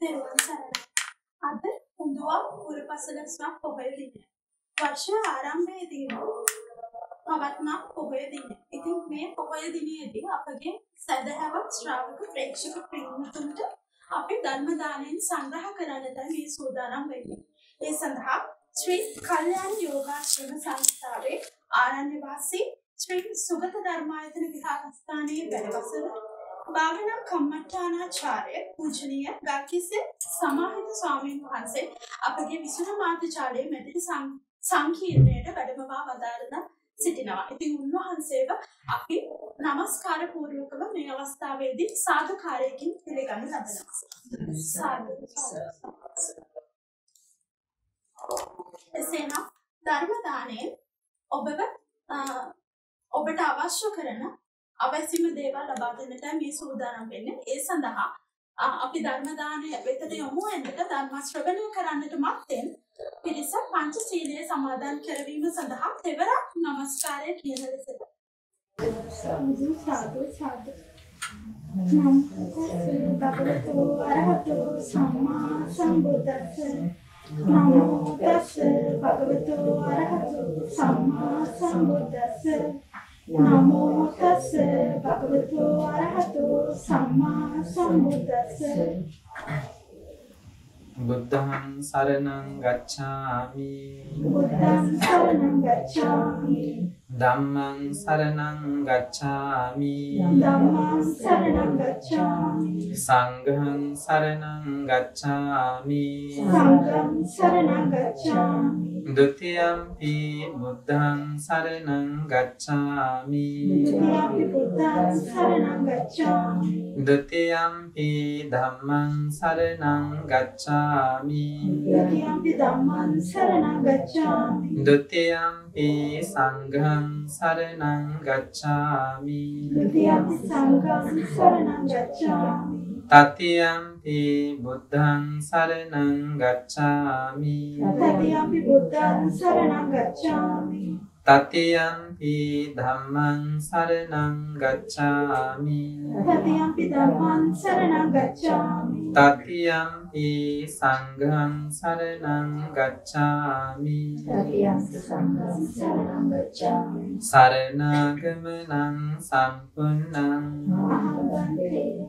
තෙරුවන් සරණයි. අද උඳුවා පුරපසළොස්වක පොහොය දිනය. වර්ෂ ආරම්භයේදී පවත්නා පොහොය දිනය. ඉතින් මේ පොහොය දිනයේදී අපගේ සදහවත් ශ්‍රාවක ප්‍රේක්ෂක පිරිමිතුන්ට අපි ධර්ම දාණයෙන් සංග්‍රහ කරන්නට මේ සූදානම් වෙන්නේ. ඒ සඳහා ශ්‍රී කල්යාණ යෝගාශ්‍රම සංස්ථාවේ ආරණ්‍ය වාසී ශ්‍රී සුගත ධර්මායතන විහාරස්ථානයේ වැඩවසන භාවනා කම්මඨානාචාර්ය පූජනීය ගල්කිස්සේ සමාහිත ස්වාමීන් වහන්සේ අපගේ විසුණු මාධ්‍යාලයේ මෙතන සංකීර්ණයට වැඩමවා වදාරන සිටිනවා. ඉතින් උන්වහන්සේව අපි নমස්කාර පූර්වකව මේ අවස්ථාවේදී සාදුකාරයකින් පිළිගන්න ලබනවා. සාදු. එසේනම් ධර්ම දාණයෙන් ඔබට අවශ්‍ය කරන අවශ්‍යම දේවල් ලබා දෙන්නට මේ සූදානම් වෙන්නේ. ඒ සඳහා අපි ධර්ම දාණය වෙතට යමු වෙනකොට ධර්ම ශ්‍රවණය කරන්නට මත්තෙන් පිරිස පංචශීලයේ සමාදන් කරවීම සඳහා තෙවරක් নমස්කාරය කියන ලෙසට. සාදු සාදු සාදු. නමෝ භගවතු අරහතෝ සම්මා සම්බුද්දස්ස. නමෝ තස්ස භගවතු අරහතෝ සම්මා සම්බුද්දස්ස. නමෝ තස්ස භගවතු අරහතෝ සම්මා සම්බුද්දස්ස. බුද්ධං සරණං ගච්ඡාමි. බුද්ධං සරණං ගච්ඡාමි. ධම්මං සරණං ගච්ඡාමි. ධම්මං සරණං ගච්ඡාමි. සංඝං සරණං ගච්ඡාමි. සංඝං සරණං ගච්ඡාමි. ဒ ුතියම්පි බුද්ධං සරණං ගච්ඡාමි. ဒုတိယ බුද්ධං සරණං ගච්ඡාමි. ဒ ුතියම්පි ධම්මං සරණං ගච්ඡාමි. ဒုတိယ ධම්මං සරණං ගච්ඡාමි. ဒ ුතියම්පි සංඝං සරණං ගච්ඡාමි. ဒုတိယ සංඝං සරණං ගච්ඡාමි. තතියම්පි බුද්ධං සරණං ගච්ඡාමි. තතියම්පි බුද්ධං සරණං ගච්ඡාමි. තතියම්පි ධම්මං සරණං ගච්ඡාමි. තතියම්පි ධම්මං සරණං ගච්ඡාමි. තතියම්පි සංඝං සරණං ගච්ඡාමි. තතියම්පි සංඝං සරණං ගච්ඡාමි. සරණාගමනං සම්පුන්නං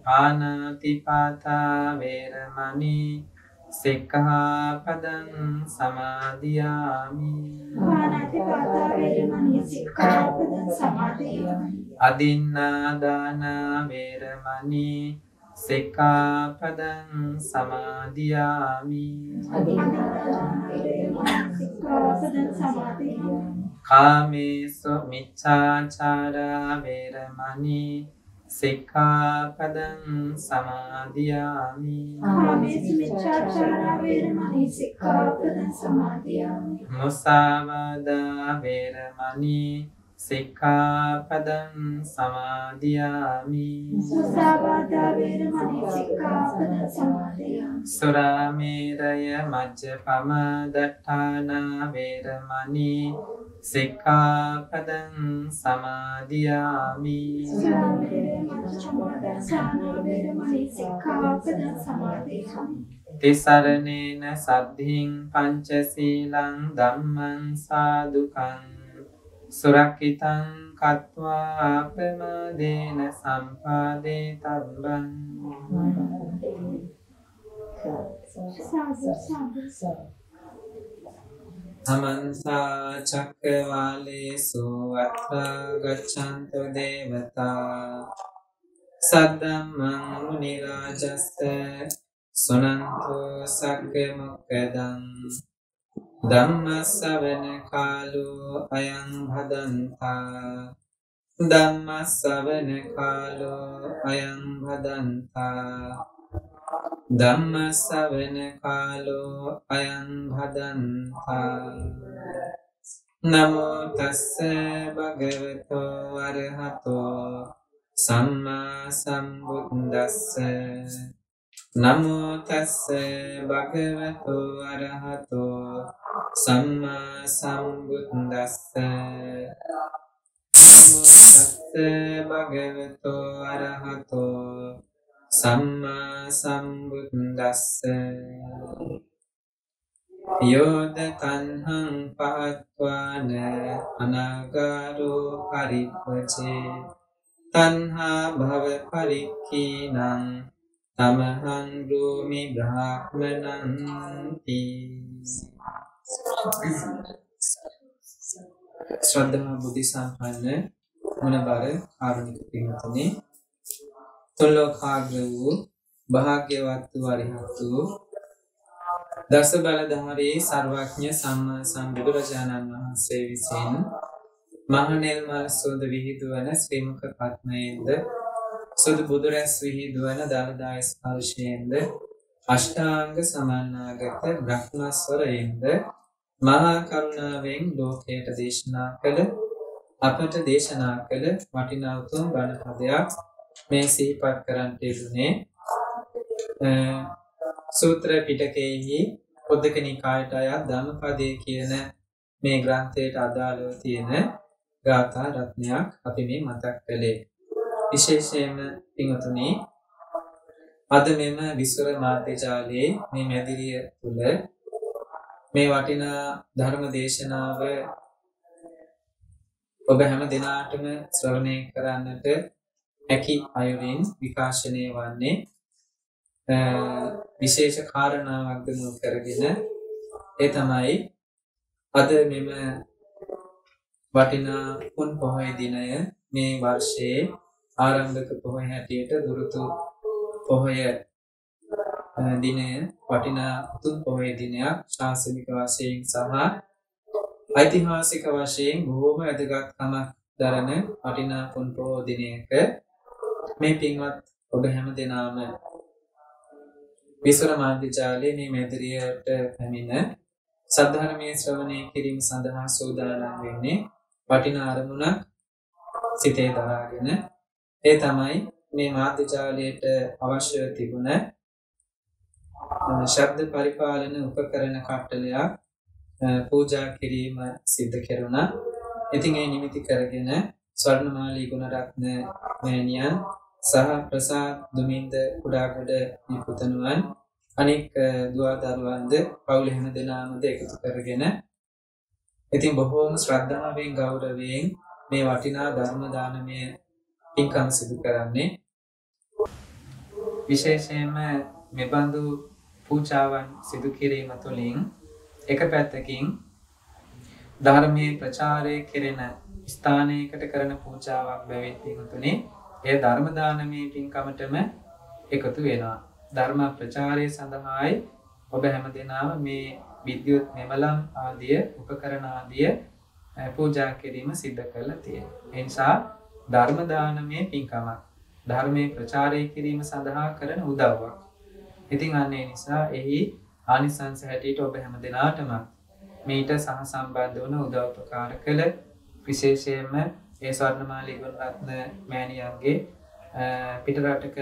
පාණාතිපාතා වේරමණී සික්ඛාපදං සමාදියාමි. පාණාතිපාතා වේරමණී සික්ඛාපදං සමාදියාමි. අදින්නාදාන වේරමණී සික්ඛාපදං සමාදියාමි. අදින්නාදාන වේරමණී සික්ඛාපදං සමාදියාමි. කාමේසු මිච්ඡාචාරා වේරමණී සික්ඛාපදං සමාදියාමි. කාමේසු මිච්ඡාචාරා වේරමණී සික්ඛාපදං සමාදියාමි. මුසාවාදා වේරමණී සික්ඛාපදං සමාදියාමි. මුසාවාදා වේරමණී සික්ඛාපදං සමාදියාමි. සුරාමේරය මජ්ජපම දට්ඨානා වේරමණී සික්ඛාපදං සමාදියාමි. තිසරණේන සද්ධින් පංචශීලං ධම්මං සාදුකං සුරක්ඛිතං කତ୍වා ප්‍රමාදේන සම්පාදේ තබ්බං. තමන්සා චක්කවාලේසු අත්‍රා ගච්ඡන්තු දේවතා සද්දම්මං මුනි රාජස්ස සුනන්තු සග්ග මොක්ඛදං ධම්ම ශ්‍රවණ කාලෝ අයං භදන්තා. ධම්ම ශ්‍රවණ කාලෝ අයං භදන්තා. ධම්ම ශ්‍රවණ කාලෝ අයං භදන්තා. නමෝ තස්ස භගවතෝ අරහතෝ සම්මා සම්බුද්දස්ස. නමෝ තස්ස භගවතෝ අරහතෝ සම්මා සම්බුද්දස්ස. නමෝ තස්ස භගවතෝ අරහතෝ සම්මා සම්බුද්දස්ස යෝද තණ්හං පහත්වාන අනාගාරෝ පරිප්පචේ තණ්හා භව පරික්ඛීනං තමහං රූමි බ්‍රාහ්මනන්ති. ශ්‍රද්ධා බුද්ධ සම්පන්න මුණබර කාරුණික පින්වත්නි, තුන්ලෝකාග්‍ර වූ භාග්‍යවත් වූ අරිහත් වූ දස බලධාරී සර්වඥ සම්මා සම්බුදුරජාණන් වහන්සේ විසින් මහනෙල් මල් සුවඳ විහිදුවන ශ්‍රී මුඛ පද්මයෙන්ද සුදු බුදුරැස් විහිදුවන දලදාය ස්පර්ශයෙන්ද අෂ්ටාංග සමන්නාගත බ්‍රහ්මස්වරයෙන්ද මහා කරුණාවෙන් ලෝකයට දේශනා කළ අපට දේශනා කළ වටිනා උතුම් බණ පදයක් මේ සිහිපත් කරන්ට යෙදුනේ සූත්‍ර පිටකයේහි පොද්දක නිකායට අයත් ධම්මපදයේ කියන මේ ග්‍රන්ථයට අදාළව තියෙන ගාථා රත්නයක් අපි මේ මතක් කළේ. විශේෂයෙන්ම පින්වතුනි, අද මෙම විස්වර මාධ්‍යාලයේ මේ මැදිරිය තුල මේ වටිනා ධර්ම දේශනාව ඔබ හැම දිනාටම ශ්‍රවණය කරන්නට හැකි අයුරින් විකාශනය වන්නේ විශේෂ කාරණාවක් මුල් කරගෙන. ඒ තමයි අද මෙම වටිනා පුන් පොහොය දිනය මේ වර්ෂයේ ආරම්භක පොහොය හැටියට දුරුතු පොහොය දිනය වටිනා උතුම් පොහොය දිනයක් ශාසනික වශයෙන් සහ ඓතිහාසික වශයෙන් බොහෝම වැදගත්කමක් දරන වටිනා පුන් පොහොය දිනයක මේ පින්වත් ඔබ හැම දෙනාම විස්වර මාධ්‍යාලයේ මේ මැදිරියට පැමිණ සද්ධර්මයේ ශ්‍රවණය කිරීම සඳහා සූදානම් වෙන්නේ වටිනා අරමුණක් සිතේ දරාගෙන. ඒ තමයි මේ මාධ්‍යාලයට අවශ්‍ය තිබුණ ශබ්ද පරිපාලන උපකරණ කට්ටලයක් පූජා කිරීම සිද්ධ කෙරුණා. ඉතින් ඒ නිමිති කරගෙන ස්වර්ණමාලී ගුණරත්න මෑණියන් සහ ප්‍රසාද් දුමින්ද කුඩාගොඩ නිපුතණුවන් අනෙක් දුවා දරුවන්ද පවුල හැම දෙනාමද එකතු කරගෙන ඉතින් බොහෝම ශ්‍රද්ධාවෙන් ගෞරවයෙන් මේ වටිනා ධර්ම දානමය පින්කම් සිදු කරන්නේ. විශේෂයෙන්ම මෙබඳු පූජාවන් සිදු කිරීම තුළින් එක පැත්තකින් ධර්මයේ ප්‍රචාරය කෙරෙන ස්ථානයකට කරන පූජාවක් බැවින් පින්තුනේ ඒ ධර්ම දානමය පින්කමටම එකතු වෙනවා. ධර්ම ප්‍රචාරය සඳහායි ඔබ හැම දෙනාම මේ විද්‍යුත් මෙමළම් ආදිය උපකරණ ආදිය පූජා කිරීම සිද්ධ කරලා තියෙනවා. ඒ නිසා ධර්ම දානමය පින්කමක් ධර්මයේ ප්‍රචාරය කිරීම සඳහා කරන උදව්වක්. ඉතින් අන්න ඒ නිසා එහි ආනිසංස හැටියට ඔබ හැම දෙනාටම මේට සහ සම්බන්ධ වන උදව් උපකාර කළ විශේෂයෙන්ම ඒ ස්වර්ණමාලී ගුණරත්න මෑණියන්ගේ පිටරටක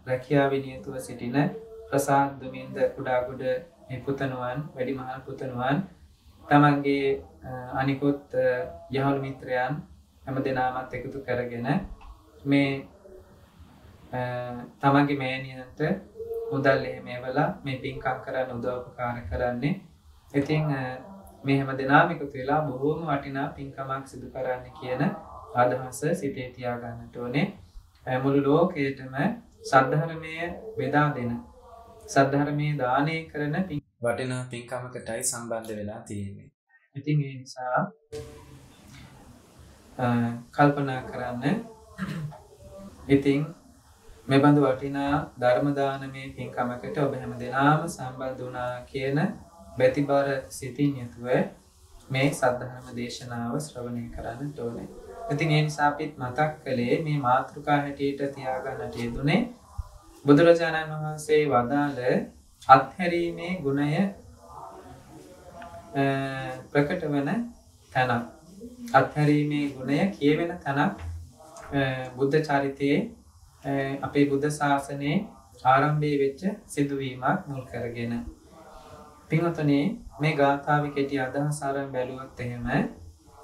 රැකියාවේ නියුතුව සිටින ප්‍රසාද් දුමින්ද කුඩාගොඩ පුතණුවන් වැඩිමහල් පුතණුවන් තමන්ගේ අනිකුත් යහළු මිත්‍රයන් හැම දෙනාමත් එකතු කරගෙන මේ තමන්ගේ මෑණියන්ට මුදල් එහෙම එවලා මේ පින්කම් කරන්න උදව් උපකාර කරන්නේ. ඉතින් මේ හැම දෙනාම එකතු වෙලා බොහෝම වටිනා පින්කමක් සිදු කරන්න කියන අදහස සිතේ තියාගන්නට ඕනේ. මුළු ලෝකයටම සද්ධර්මයේ බෙදා දෙන සද්ධර්මයේ දානය කරන වටිනා පින්කමකටයි සම්බන්ධ වෙලා තියෙන්නේ. ඉතින් ඒ නිසා කල්පනා කරන්න. ඉතින් මේ බඳු වටිනා ධර්ම දානමය පින්කමකට ඔබ හැම දෙනාම සම්බන්ධ වුණා කියන බැතිබර සිතින් යුතුව මේ සද්ධර්ම දේශනාව ශ්‍රවණය කරන්නට ඕනේ. ඉතින් ඒ නිසා අපිත් මතක් කළේ මේ මාතෘකා හැටියට තියාගන්නට යෙදුනේ බුදුරජාණන් වහන්සේ වදාළ අත්හැරීමේ ගුණය ප්‍රකට වන තැනක්. අත්හැරීමේ ගුණය කියවෙන තැනක් බුද්ධ චරිතයේ අපේ බුද්ධ ශාසනයේ ආරම්භයේ වෙච්ච සිදුවීමක් මුල් කරගෙන. පින්වතුනි, මේ ගාථාවේ කෙටි අදහස අරන් බැලුවොත් එහෙම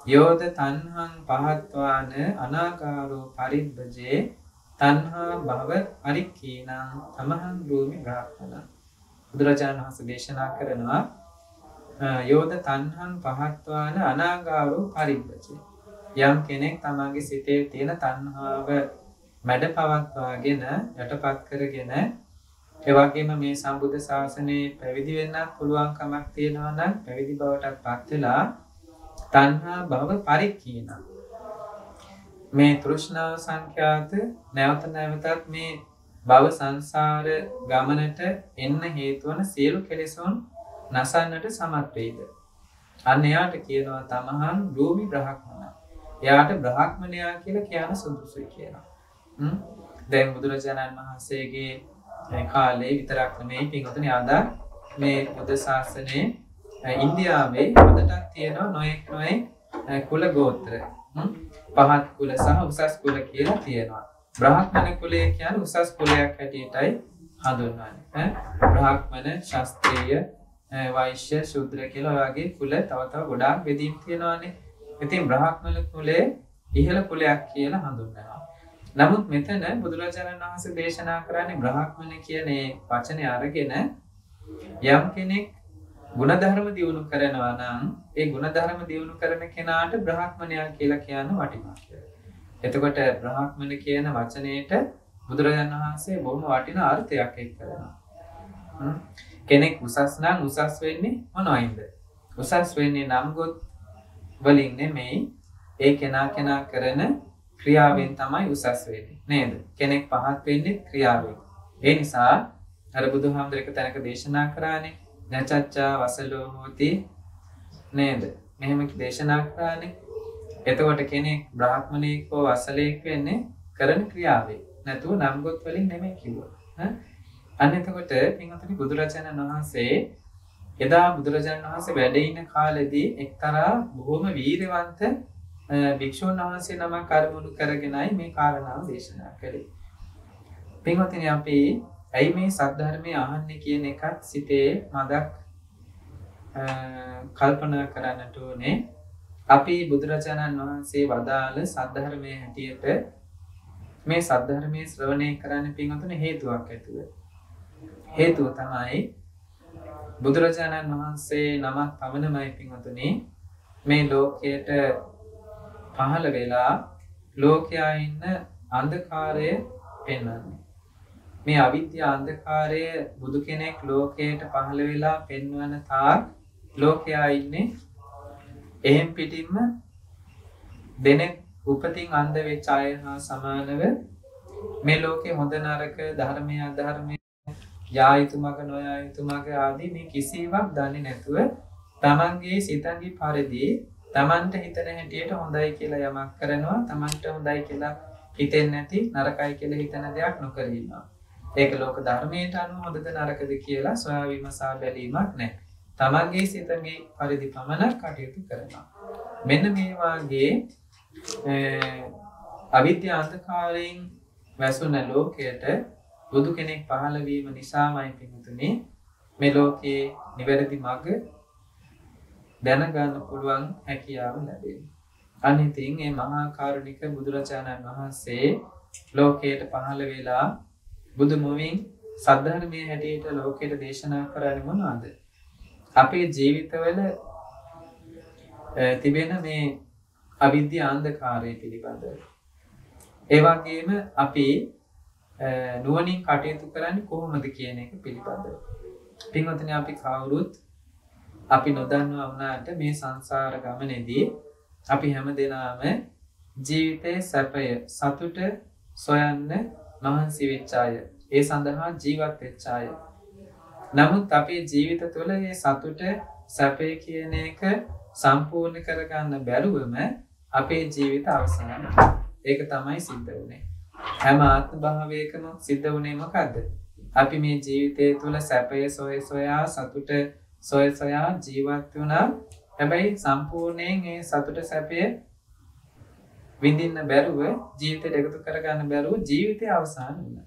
යෝද තණ්හං පහත්වාන අනාකාරෝ පරිබ්බජේ තණ්හා භව පරික්ඛීනං තමහං භූමි බ්‍රාහ්මණ. බුදුරජාණන් වහන්සේ දේශනා කරනවා යෝද තණ්හං පහත්වාන අනාගාරෝ පරිබ්බචේ. යම් කෙනෙක් තමන්ගේ සිතේ තියෙන තණ්හාව මැඩ පවත්වාගෙන යටපත් කරගෙන ඒ වගේම මේ සම්බුද්ධ ශාසනයේ පැවිදි වෙන්නත් පුළුවන් කමක් තියෙනවා නම් පැවිදි බවටත් පත් වෙලා තණ්හා භව පරික්ඛීන මේ තෘෂ්ණාව සංඛ්‍යාත නැවත නැවතත් මේ භව සංසාර ගමනට එන්න හේතු වන සියලු කෙලෙසුන් නසන්නට සමත් වේද. අන්න එයාට කියනවා තමහන් භූමි බ්‍රහ්මණ. එයාට බ්‍රහ්මණයා කියලා කියන සුදුසුයි කියලා. දැන් බුදුරජාණන් වහන්සේගේ කාලේ විතරක් නෙමෙයි පින්වතුනි අද මේ බුද්ධ ශාසනයේ ඉන්දියාවේ අදටත් තියෙනවා නොයෙක් කුල ගෝත්‍ර. පහත් කුල සහ උසස් කුල කියලා තියෙනවා. බ්‍රාහ්මණ කුලය කියන්නේ උසස් කුලයක් හැටියටයි හඳුන්වන්නේ. බ්‍රාහ්මණ, ශාස්ත්‍රීය, වෛශ්‍ය, ශූද්‍ර කියලා වගේ කුල තව ගොඩාක් බෙදීම් තියෙනවානේ. ඉතින් බ්‍රාහ්මණ කුලය ඉහළ කුලයක් කියලා හඳුන්වනවා. නමුත් මෙතන බුදුරජාණන් වහන්සේ දේශනා කරන්නේ බ්‍රාහ්මණ කියන වචනේ අරගෙන යම් කෙනෙක් ගුණධර්ම දියුණු කරනවා නම් ඒ ගුණධර්ම දියුණු කරන කෙනාට බ්‍රාහ්මණයා කියලා කියන්න වටිනවා කියලා. එතකොට බ්‍රාහ්මණ කියන වචනේට බුදුරජාණන් වහන්සේ බොහොම වටිනා අර්ථයක් එක් කරනවා. කෙනෙක් උසස් නම් උසස් වෙන්නේ මොනවයින්ද? උසස් වෙන්නේ නම් ගොත් වලින් නෙමෙයි ඒ කෙනා කරන ක්‍රියාවෙන් තමයි උසස් වෙන්නේ නේද? කෙනෙක් පහත් වෙන්නේ ක්‍රියාවෙන්. ඒ නිසා අර බුදුහාමුදුරේක තැනක දේශනා කරානේ නචච්චා වසලෝ හෝති නේද? මෙහෙම දේශනා කරානේ. එතකොට කෙනෙක් බ්‍රාහ්මණයෙක් හෝ වසලයෙක් වෙන්නේ කරන ක්‍රියාවෙන්. නැතුව නම් ගොත් වලින් නෙමෙයි කිව්වා. අන්න එතකොට පින්වතුනි බුදුරජාණන් වහන්සේ එදා බුදුරජාණන් වහන්සේ වැඩ ඉන කාලෙදී එක්තරා බොහොම වීරවන්ත භික්ෂුන් වහන්සේ නමක් අරමුණු කරගෙනයි මේ කාරණාව දේශනා කළේ. පින්වත්නි අපි ඇයි මේ සද්ධර්මයේ අහන්නේ කියන එකත් සිතේ මදක් කල්පනා කරන්නට ඕනේ. අපි බුදුරජාණන් වහන්සේ වදාළ සද්ධර්මයේ හැටියට මේ සද්ධර්මයේ ශ්‍රවණය කරන්න පින්වත්නි හේතුවක් ඇතුව. හේතුව තමයි බුදුරජාණන් වහන්සේ නමක් පමණමයි පින්වත්නි මේ ලෝකයට පහළ වෙලා ලෝකයා ඉන්න අන්ධකාරය පෙන්වන්නේ. මේ අවිද්‍යා අන්ධකාරය බුදු කෙනෙක් ලෝකයට පහළ වෙලා පෙන්වන තාක් ලෝකයා ඉන්නේ එහෙම් පිටින්ම දෙනෙක් උපතින් අන්ධ වෙච්ච අය හා සමානව මේ ලෝකේ හොඳ නරක ධර්මය අධර්මය යා යුතු මග නොයා යුතු මග ආදී මේ කිසිවක් දන්නේ නැතුව තමන්ගේ සිතන්ගේ පරිදි තමන්ට හිතන හැටියට හොඳයි කියලා යමක් කරනවා තමන්ට හොඳයි කියලා හිතෙන්නේ නැති නරකයි කියලා හිතන දෙයක් නොකර ඉන්නවා. ඒක ලෝක ධර්මයට අනුව හොඳද නරකද කියලා සොයා විමසා බැලීමක් නැහැ. තමන්ගේ සිතන්ගේ පරිදි පමණක් කටයුතු කරනවා. මෙන්න මේ වාගේ අවිද්‍යා අන්ධකාරයෙන් වැසුණ ලෝකයට බුදු කෙනෙක් පහළ වීම නිසාමයි පිටුතුනේ මේ ලෝකයේ නිවැරදි මඟ දැනගන්න පුළුවන් හැකියාව ලැබෙන්නේ. අනිතින් මේ මහා කරුණික බුදුරජාණන් වහන්සේ ලෝකයට පහළ වෙලා බුදු මුවින් සද්ධර්මයේ හැටියට ලෝකයට දේශනා කරන්නේ මොනවද? අපේ ජීවිතවල තිබෙන මේ අවිද්‍යා අන්ධකාරය පිළිබඳව. ඒ වගේම අපි නුවණින් කටයුතු කරන්නේ කොහොමද කියන එක පිළිබඳව. පින්වත්නි අපි කවුරුත් අපි නොදන්නවා වුණාට මේ සංසාර ගමනේදී අපි හැමදෙනාම ජීවිතයේ සැපය සතුට සොයන්න මහන්සි වෙච්ච අය. ඒ සඳහා ජීවත් වෙච්ච අය. නමුත් අපේ ජීවිත තුළ මේ සතුට සැපය කියන එක සම්පූර්ණ කරගන්න බැරුවම අපේ ජීවිත අවසන් වෙනවා. ඒක තමයි සිද්ධ වුනේ. හැම ආත්ම භාවයකම සිද්ධ වුනේ මොකද්ද? අපි මේ ජීවිතය තුළ සැපය සොයා සතුට සොයා ජීවත් වුණා. හැබැයි සම්පූර්ණයෙන් මේ සතුට සැපය විඳින්න බැරුව ජීවිතයට එකතු කරගන්න බැරුව ජීවිතය අවසන් වුණා.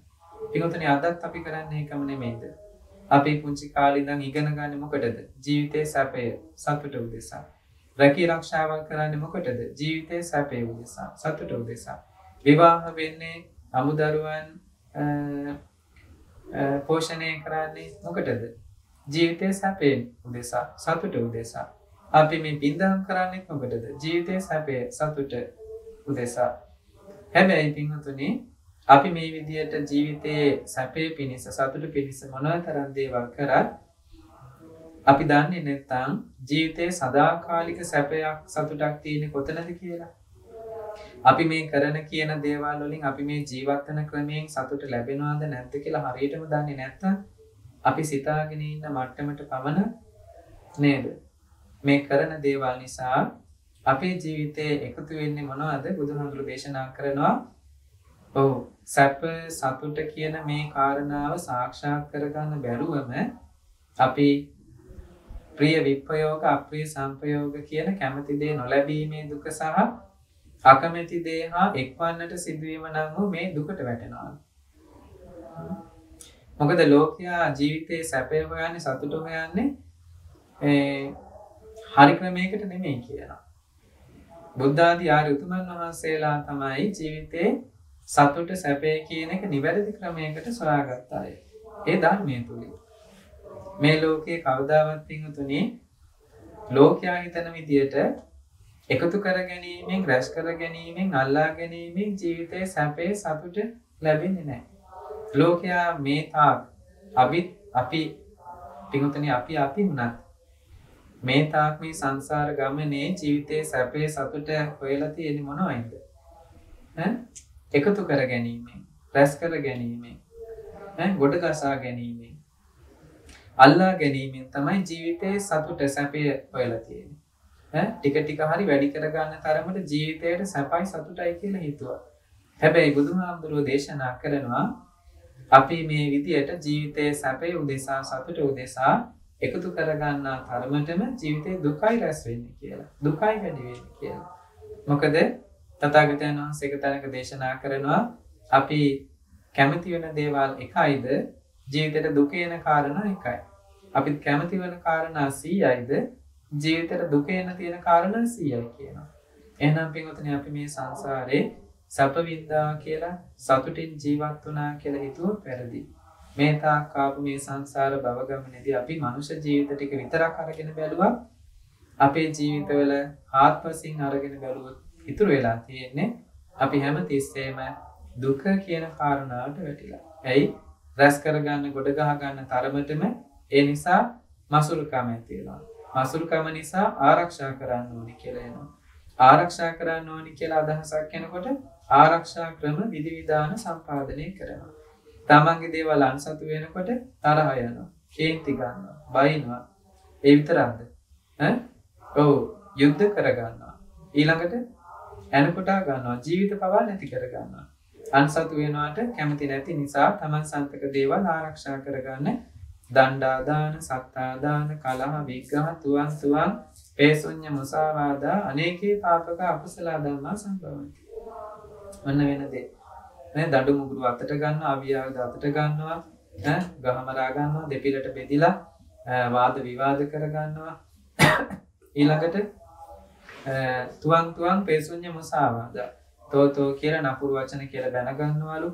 පිටුතුනි අදත් අපි කරන්නේ ඒකම නෙමෙයිද? අපි පුංචි කාලේ ඉඳන් ඉගෙන ගන්න මොකටද? ජීවිතයේ සැපය සතුට උදෙසා. රැකී ආරක්ෂාවල් කරන්නේ මොකටද? ජීවිතයේ සැපය උදෙසා සතුට උදෙසා. විවාහ වෙන්නේ අමුදරුවන් පෝෂණය කරන්නේ මොකටද? ජීවිතයේ සැපේ උදෙසා, සතුට උදෙසා. අපි මේ පින්දම් කරන්නේ මොකටද? ජීවිතයේ සැපේ, සතුට උදෙසා. හැබැයි පින්වතුනි, අපි මේ විදියට ජීවිතයේ සැපේ පිණිස, සතුට පිණිස මොනතරම් දේවල් කරත් අපි දන්නේ නැත්නම් ජීවිතයේ සදාකාලික සැපයක්, සතුටක් තියෙන්නේ කොතනද කියලා. අපි මේ කරන කියන දේවල් වලින් අපි මේ ජීවත් වෙන ක්‍රමයෙන් සතුට ලැබෙනවද නැද්ද කියලා හරියටම දන්නේ නැත්නම් අපි සිතාගෙන ඉන්න මට්ටමට පමණ නේද මේ කරන දේවල් නිසා අපේ ජීවිතේ එකතු වෙන්නේ මොනවද? බුදුහාමුදුරු දේශනා කරනවා ඔව් සැප සතුට කියන මේ කාරණාව සාක්ෂාත් කරගන්න බැරුවම අපි ප්‍රිය විප්‍රයෝග අප්‍රිය සංපයෝග කියන කැමැති දේ නොලැබීමේ දුක සහ අකමැති දේ හා එක්වන්නට සිදුවීම නම් වූ මේ දුකට වැටෙනවා. මොකද ලෝකයා ජීවිතයේ සැපය හොයන්නේ, සතුට හොයන්නේ හරි ක්‍රමයකට නෙමෙයි කියනවා. බුද්ධ ආදී ආර්ය උතුමන් වහන්සේලා තමයි ජීවිතේ සතුට සැපේ කියන එක නිවැරදි ක්‍රමයකට සොයාගත්ත අය. ඒ ධර්මයේ තුලින් මේ ලෝකයේ කවදාවත් පින්තුනේ ලෝකයා හිතන විදියට එකතු කර ගැනීමෙන්, රැස් කර ගැනීමෙන්, අල්ලා ගැනීමෙන් ජීවිතයේ සැපේ සතුට ලැබෙන්නේ නැහැ. ලෝකයා මේ තාක් අපි පින්තුනේ අපි වුණත් මේ තාක් මේ සංසාර ගමනේ ජීවිතයේ සැපේ සතුට හොයලා තියෙන්නේ මොනවයින්ද? එකතු කර ගැනීමෙන්, රැස් කර ගැනීමෙන්, ගොඩ ගසා ගැනීමෙන්, අල්ලා ගැනීමෙන් තමයි ජීවිතයේ සතුට සැපය හොයලා තියෙන්නේ. ටික ටික හරි වැඩි කර ගන්න තරමට ජීවිතයට සැපයි සතුටයි කියලා හිතුවා. හැබැයි බුදුහාමුදුරුවෝ දේශනා කරනවා අපි මේ විදියට ජීවිතයේ සැපේ උදෙසා, සතුට උදෙසා එකතු කර ගන්නා තරමටම ජීවිතේ දුකයි රැස් වෙන්නේ කියලා. දුකයි වැඩි වෙන්නේ කියලා. මොකද තථාගතයන් වහන්සේ එක තැනක දේශනා කරනවා අපි කැමති වෙන දේවල් එකයිද ජීවිතේට දුක එන කාරණා එකයි. අපි කැමති වෙන කාරණා 100යිද ජීවිතේට දුක එන තියෙන කාරණා 100යි කියනවා. එහෙනම් පින්වතුනි අපි මේ සංසාරේ සැප වින්දා කියලා සතුටින් ජීවත් වුණා කියලා හිතුවොත් වැරදි. මේ තාක් ආපු මේ සංසාර භව ගමනේදී අපි මනුෂ්‍ය ජීවිත ටික විතරක් අරගෙන බැලුවා. අපේ ජීවිතවල ආත්මසින් අරගෙන බැලුවොත් ඉතුරු වෙලා තියෙන්නේ අපි හැම තිස්සෙම දුක කියන කාරණාවට වැටිලා. ඇයි? රැස් කරගන්න, ගොඩ ගහ ගන්න තරමටම ඒ නිසා මසුරුකම ඇති වෙනවා. මසුරුකම නිසා ආරක්ෂා කරන්න ඕනි කියලා එනවා. ආරක්ෂා කරන්න ඕනි කියලා අදහසක් එනකොට ආරක්ෂා ක්‍රම විධිවිධාන සම්පාදනය කරනවා. තමන්ගේ දේවල් අන්සතු වෙනකොට තරහ යනවා, කේන්ති ගන්නවා, බයිනවා. ඒ විතරක්ද? ඔව් යුද්ධ කර ගන්නවා. ඊළඟට එනකොටා ගන්නවා, ජීවිත පවා නැති කර ගන්නවා. අන්සතු වෙනවට කැමති නැති නිසා තමන් සන්තක දේවල් ආරක්ෂා කරගන්න දණ්ඩා දාන, සත්තා දාන, කලහ, විග්‍රහ, තුවන්, පේසුඤ්ඤ, මුසාවාදා අනේකේ පාපක අකුසල ධර්ම සම්භවಂತಿ. මොන වෙන දේ නේ දඬු මුගුරු අතට ගන්නවා, අවියාවද අතට ගන්නවා, ගහමරා ගන්නවා, දෙපිලට බෙදිලා වාද විවාද කර ගන්නවා. ඊළඟට තුවන් පේසුඤ්ඤ මුසාවාදා තෝ කියලා නපුරු වචන කියලා බැන ගන්නවලු,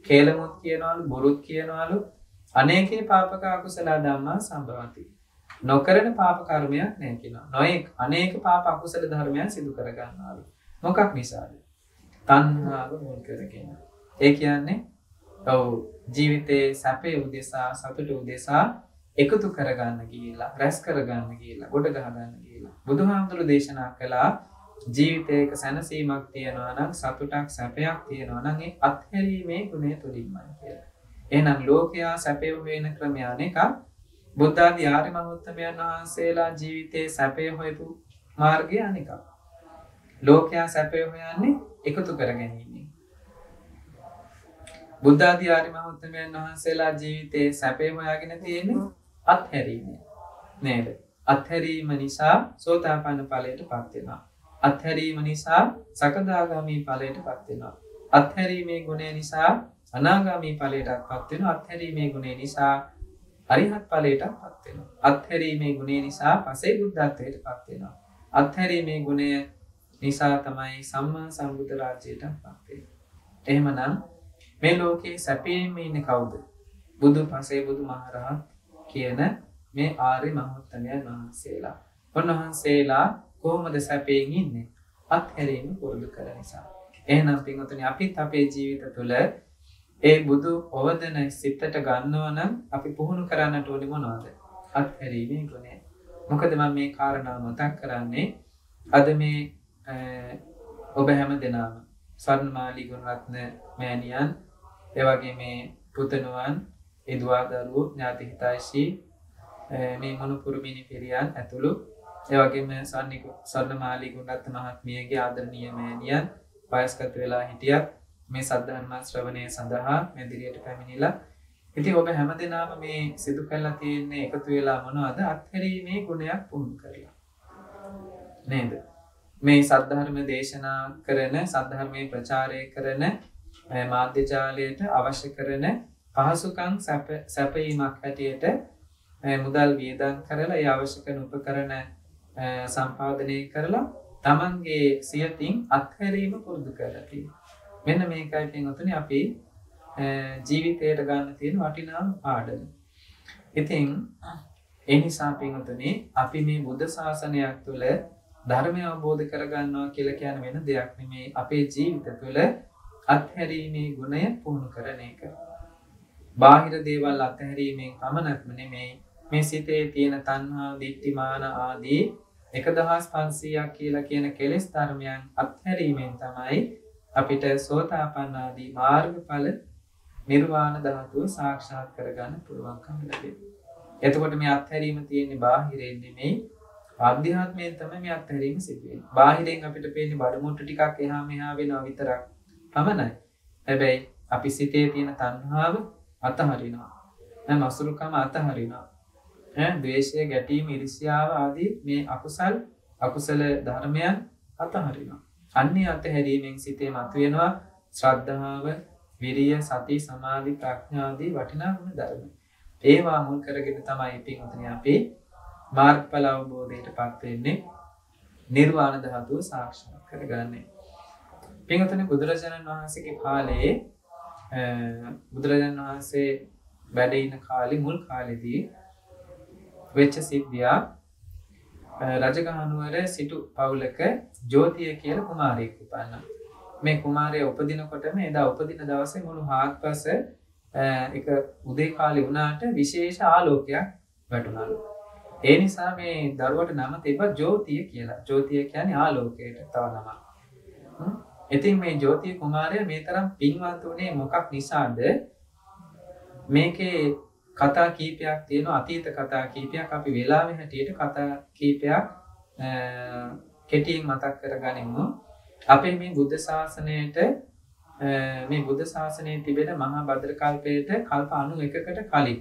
කේලමුත් කියනවලු, බොරුත් කියනවලු. අනේකේ පාපක අකුසල ධම්මා සම්භවಂತಿ. නොකරන පාප කර්මයක් නැහැ කියනවා. නොඑක අනේක පාප අකුසල ධර්මයන් සිදු කර ගන්නවලු. මොකක් නිසාද? තණ්හාව මුල් කරගෙන. ඒ කියන්නේ ඔව් ජීවිතේ සැපේ උදෙසා, සතුට උදෙසා එකතු කර ගන්න ගියලා, රැස් කර ගන්න ගියලා, ගොඩ ගහ ගන්න ගියලා. බුදුහාමුදුරු දේශනා කළා ජීවිතයක සැනසීමක් තියනවා නම්, සතුටක් සැපයක් තියනවා නම් ඒ අත්හැරීමේ ගුණය තුලින්මයි කියලා. එහෙනම් ලෝකයා සැපේ හොයන ක්‍රමය අනේක, බුද්ධ ආදී ආර්ය මහෝත්තමයන් වහන්සේලා ජීවිතේ සැපේ හොයපු මාර්ගය අනේක. ලෝකයා සැපේ හොයන්නේ එකතු කර ගැනීම. බුද්ධ ආදී ආර්ය මහෝත්තමයන් වහන්සේලා ජීවිතේ සැපේ හොයාගෙන තියෙන්නේ අත්හැරීම නේද? අත්හැරීම නිසා සෝතාපන්න ඵලයටපත් වෙනවා. අත්හැරීම නිසා සකදාගාමී ඵලයටපත් වෙනවා. අත්හැරීමේ ගුණය නිසා අනාගාමී ඵලයටපත් වෙනවා. අත්හැරීමේ ගුණය නිසා අරිහත් ඵලයටපත් වෙනවා. අත්හැරීමේ ගුණය නිසා පසේ බුද්ධත්වයටපත් වෙනවා. අත්හැරීමේ ගුණය නිසා තමයි සම්මා සම්බුද්ධ රාජ්‍යයටපත් වෙන්නේ. එහෙමනම් මේ ලෝකේ සැපේම ඉන්නේ කවුද? බුදු පසේ බුදු මහරහත් කියන මේ ආර්ය මහෝත්තමයන් වහන්සේලා. උන්වහන්සේලා කොහොමද සැපයෙන් ඉන්නේ? අත්හැරීම පුරුදු කරන නිසා. එහෙනම් පින්වතුනි අපිත් අපේ ජීවිත තුළ ඒ බුදු අවදන සිතට ගන්නව නම් අපි පුහුණු කරන්නට ඕනේ මොනවද? අත්හැරීමේ ගුණය. මොකද මම මේ කාරණා මතක් කරන්නේ අද මේ ඔබ හැම දෙනාම ස්වර්ණමාලී ගුණරත්න මෑණියන්, ඒ වගේ මේ පුතණුවන්, එදුවා දරුවෝ, ඥාති හිතයිසී මේ මනුපුරු මිනිපිරියන් ඇතුළු ඒ වගේම ස්වර්ණමාලී ගුණරත්න මහත්මියගේ ආදරණීය මෑණියන් වයස්ගත වෙලා හිටියත් මේ සද්ධර්ම ශ්‍රවණය සඳහා මෙදිරියට පැමිණිලා. ඉතින් ඔබ හැමදෙනාම මේ සිදු කරලා තියෙන්නේ එකතු වෙලා මොනවද? අත්හැරීමේ ගුණයක් පුහුණු කරලා. නේද? මේ සද්ධර්ම දේශනා කරන, සද්ධර්මයේ ප්‍රචාරය කරන මාධ්‍ය ජාලයට අවශ්‍ය කරන පහසුකම් සැපයීමක් හැටියට මුදල් වියදම් කරලා ඒ අවශ්‍ය කරන උපකරණ සම්පාදනය කරලා තමන්ගේ සියතින් අත්හැරීම පුරුදු කරලා තියෙනවා. මෙන්න මේකයි පින්වතුනි අපි ජීවිතයට ගන්න තියෙන වටිනාම පාඩම. ඉතින් ඒ නිසා පින්වතුනි අපි මේ බුද්ධ ශාසනයක් තුළ ධර්මය අවබෝධ කරගන්නවා කියලා කියන වෙන දෙයක් නෙමෙයි. අපේ ජීවිත තුළ අත්හැරීමේ ගුණය පුහුණු කරන එක. බාහිර දේවල් අත්හැරීමෙන් පමණක්ම නෙමෙයි මේ සිතේ තියෙන තණ්හා, දිට්ඨි, මාන ආදී 1500ක් කියලා කියන කෙලෙස් ධර්මයන් අත්හැරීමෙන් තමයි අපිට සෝතාපන්න ආදී මාර්ගඵල නිර්වාණ ධාතුව සාක්ෂාත් කරගන්න පුළුවන්කම ලැබෙන්නේ. එතකොට මේ අත්හැරීම තියෙන්නේ බාහිරින් නෙමෙයි, ආධ්‍යාත්මයෙන් තමයි මේ අත්හැරීම සිදු වෙන්නේ. බාහිරින් අපිට පේන්නේ බඩමුට්ටු ටිකක් එහා මෙහා වෙනවා විතරක් පමණයි. හැබැයි අපි සිතේ තියෙන තණ්හාව අතහරිනවා. මසුරුකම අතහරිනවා. ද්වේෂය, ගැටීම, ඊර්ෂ්‍යාව ආදී මේ අකුසල ධර්මයන් අතහරිනවා. අන්නේ අතහැරීමෙන් සිතේ මතුවෙනවා ශ්‍රද්ධාව, විරිය, සති, සමාධි, ප්‍රඥා ආදී වටිනා ගුණ ධර්ම. ඒවා මුල් කරගෙන තමයි පින්වතුනි අපි මාර්ගඵල අවබෝධයටපත් වෙන්නේ, නිර්වාණ ධාතුව සාක්ෂාත් කරගන්නේ. පින්වතුනි බුදුරජාණන් වහන්සේගේ කාලේ බුදුරජාණන් වහන්සේ වැඩ ඉන කාලේ මුල් කාලෙදී වෙච්ච සිද්ධියක් රජගහනුවර සිටු පවුලක ජෝතිය කියලා කුමාරයෙක් උපන්නා. මේ කුමාරයා උපදිනකොටම එදා උපදින දවසේ මුළු හාත්පස එක උදේ කාලේ වුණාට විශේෂ ආලෝකයක් වැටුණලු. ඒ නිසා මේ දරුවට නම තිබ්බා ජෝතිය කියලා. ජෝතිය කියන්නේ ආලෝකයට තව නමක්. ඉතින් මේ ජෝතිය කුමාරයා මේ තරම් පින්වත් උනේ මොකක් නිසාද? මේකේ කතා කීපයක් තියෙනවා, අතීත කතා කීපයක්. අපි වෙලාවෙ හැටියට කතා කීපයක් කෙටියෙන් මතක් කරගනිමු. අපේ මේ බුද්ධ ශාසනයේ තිබෙන මහා භද්‍ර කල්පයට කල්ප 91කට කලින්